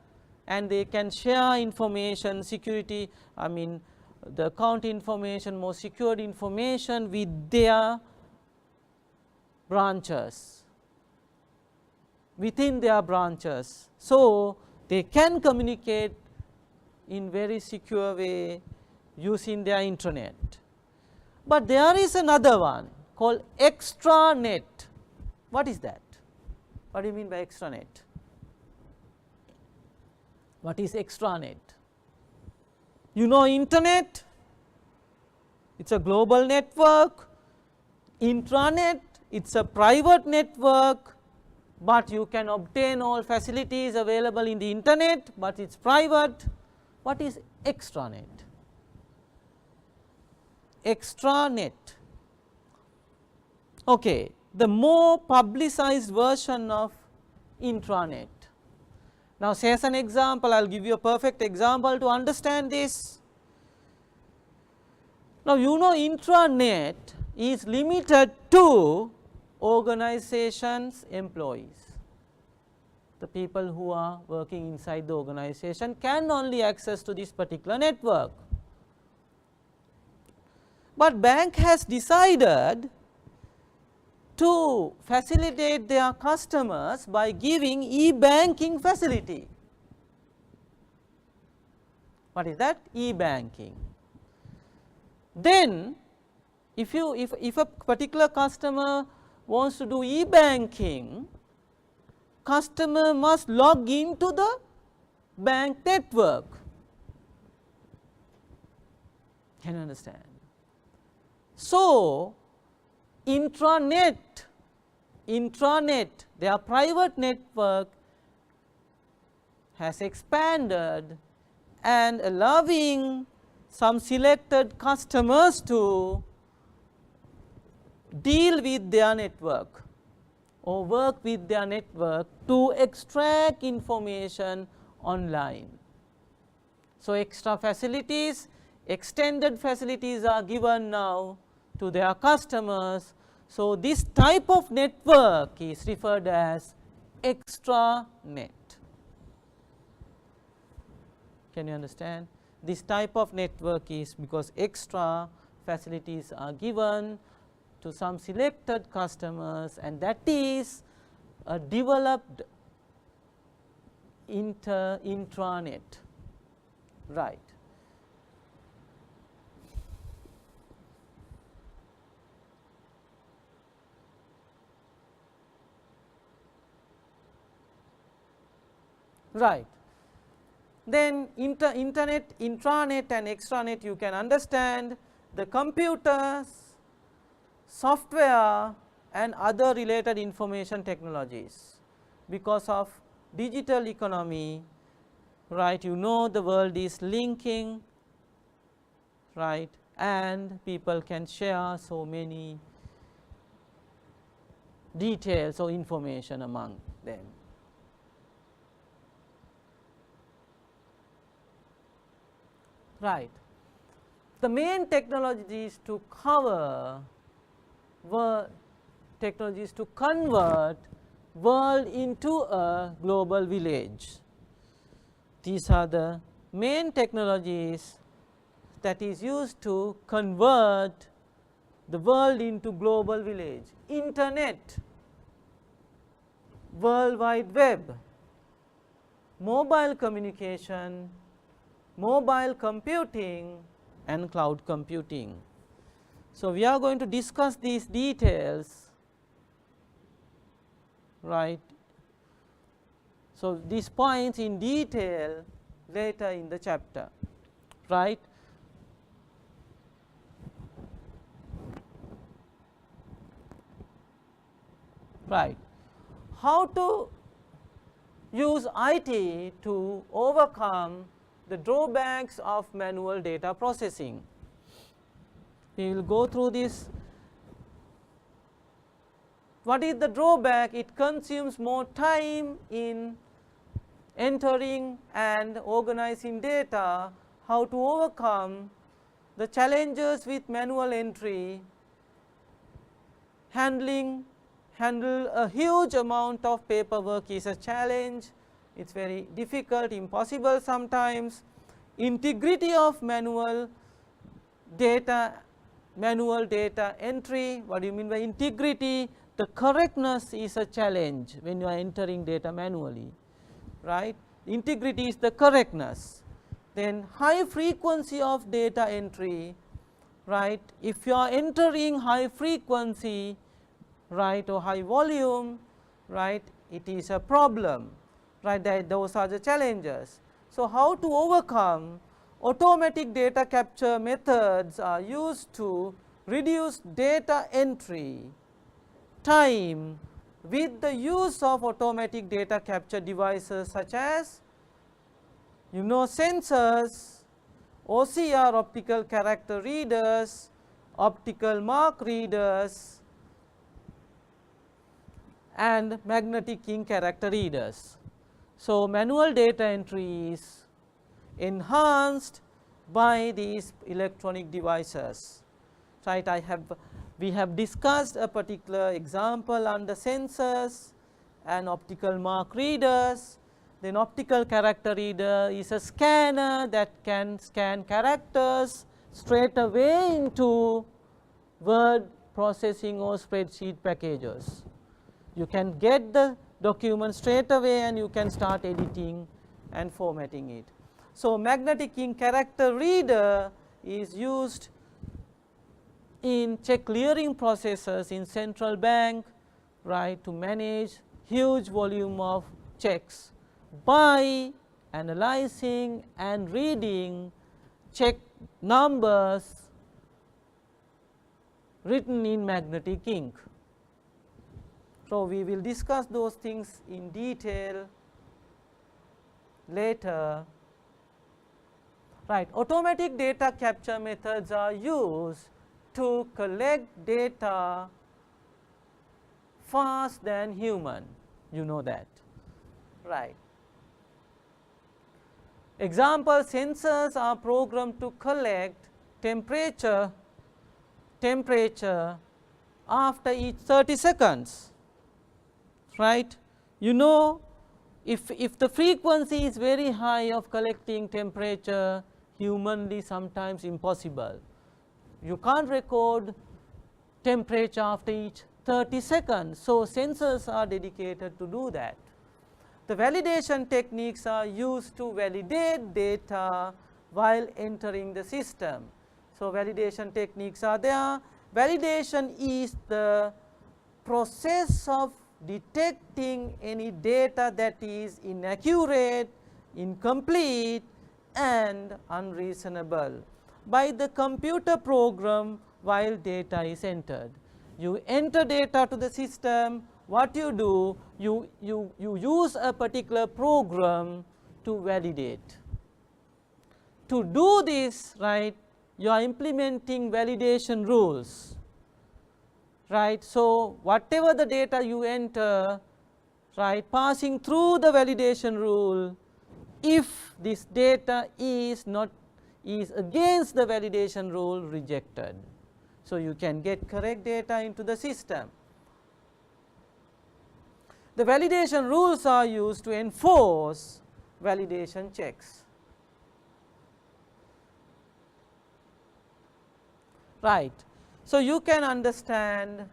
and they can share information, security, I mean the account information, more secured information with their branches, within their branches. So, they can communicate in very secure way using their intranet. But there is another one called extranet. What is that? What do you mean by extranet? What is extranet? You know internet, it is a global network. Intranet, it is a private network, but you can obtain all facilities available in the internet, but it is private. What is extranet? Extranet. Okay, the more publicized version of intranet. Now, say as an example, I will give you a perfect example to understand this. Now, you know intranet is limited to organizations employees. The people who are working inside the organization can only access to this particular network. But bank has decided to facilitate their customers by giving e-banking facility. What is that? E-banking. Then if a particular customer wants to do e-banking, customer must log into the bank network. Can you understand? So, intranet, their private network has expanded and allowing some selected customers to deal with their network or work with their network to extract information online. So, extra facilities, extended facilities are given now to their customers. So, this type of network is referred as extranet. Can you understand? This type of network is because extra facilities are given to some selected customers, and that is a developed intranet, right. Right. Then intranet and extranet, you can understand the computers, software and other related information technologies. Because of digital economy, right, you know the world is linking, right, and people can share so many details or information among them. right. The main technologies to cover were technologies to convert world into a global village. These are the main technologies that is used to convert the world into global village: internet, World Wide Web, mobile communication, mobile computing and cloud computing. So, we are going to discuss these details, right. So, these points in detail later in the chapter, right. Right. How to use IT to overcome the drawbacks of manual data processing. We will go through this. What is the drawback? It consumes more time in entering and organizing data. How to overcome the challenges with manual entry, handle a huge amount of paperwork is a challenge. It is very difficult, impossible sometimes. Integrity of manual data entry. What do you mean by integrity? The correctness is a challenge when you are entering data manually, right. Integrity is the correctness. Then high frequency of data entry, right. If you are entering high frequency, right, or high volume, right, it is a problem, right, that those are the challenges. So, how to overcome? Automatic data capture methods are used to reduce data entry time with the use of automatic data capture devices such as sensors, OCR optical character readers, optical mark readers and magnetic ink character readers. So, manual data entry is enhanced by these electronic devices, right. We have discussed a particular example under sensors and optical mark readers. Then optical character reader is a scanner that can scan characters straight away into word processing or spreadsheet packages. You can get the document straight away and you can start editing and formatting it. So, magnetic ink character reader is used in check clearing processes in central bank, right, to manage huge volume of checks by analyzing and reading check numbers written in magnetic ink. So, we will discuss those things in detail later, right. Automatic data capture methods are used to collect data fast than human, you know that, right. Example, sensors are programmed to collect temperature after each 30 seconds, right. If the frequency is very high of collecting temperature, humanly sometimes impossible. You can't record temperature after each 30 seconds. So, sensors are dedicated to do that. The validation techniques are used to validate data while entering the system. So, validation techniques are there. Validation is the process of detecting any data that is inaccurate, incomplete and unreasonable by the computer program while data is entered. You enter data to the system, what you do? You use a particular program to validate. To do this, right, you are implementing validation rules, right. So, whatever the data you enter, right, passing through the validation rule, if this data is not is against the validation rule, rejected. So, you can get correct data into the system. The validation rules are used to enforce validation checks. Right. So, you can understand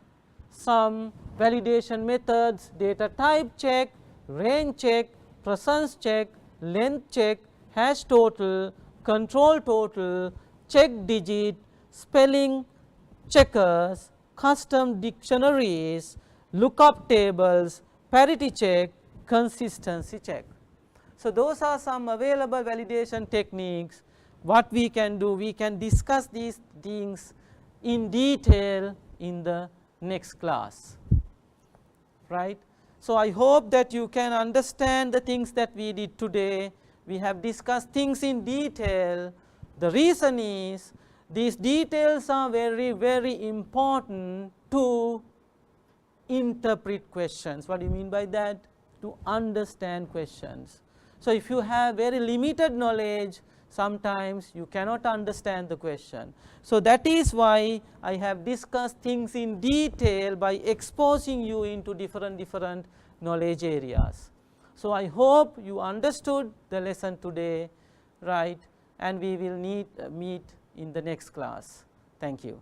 some validation methods: data type check, range check, presence check, length check, hash total, control total, check digit, spelling checkers, custom dictionaries, lookup tables, parity check, consistency check. So, those are some available validation techniques. What we can do, we can discuss these things in detail in the next class, right. So, I hope that you can understand the things that we did today. We have discussed things in detail. The reason is these details are very, very important to interpret questions. What do you mean by that? To understand questions. So, if you have very limited knowledge, sometimes you cannot understand the question. So, that is why I have discussed things in detail by exposing you into different knowledge areas. So, I hope you understood the lesson today, right, and we will meet in the next class. Thank you.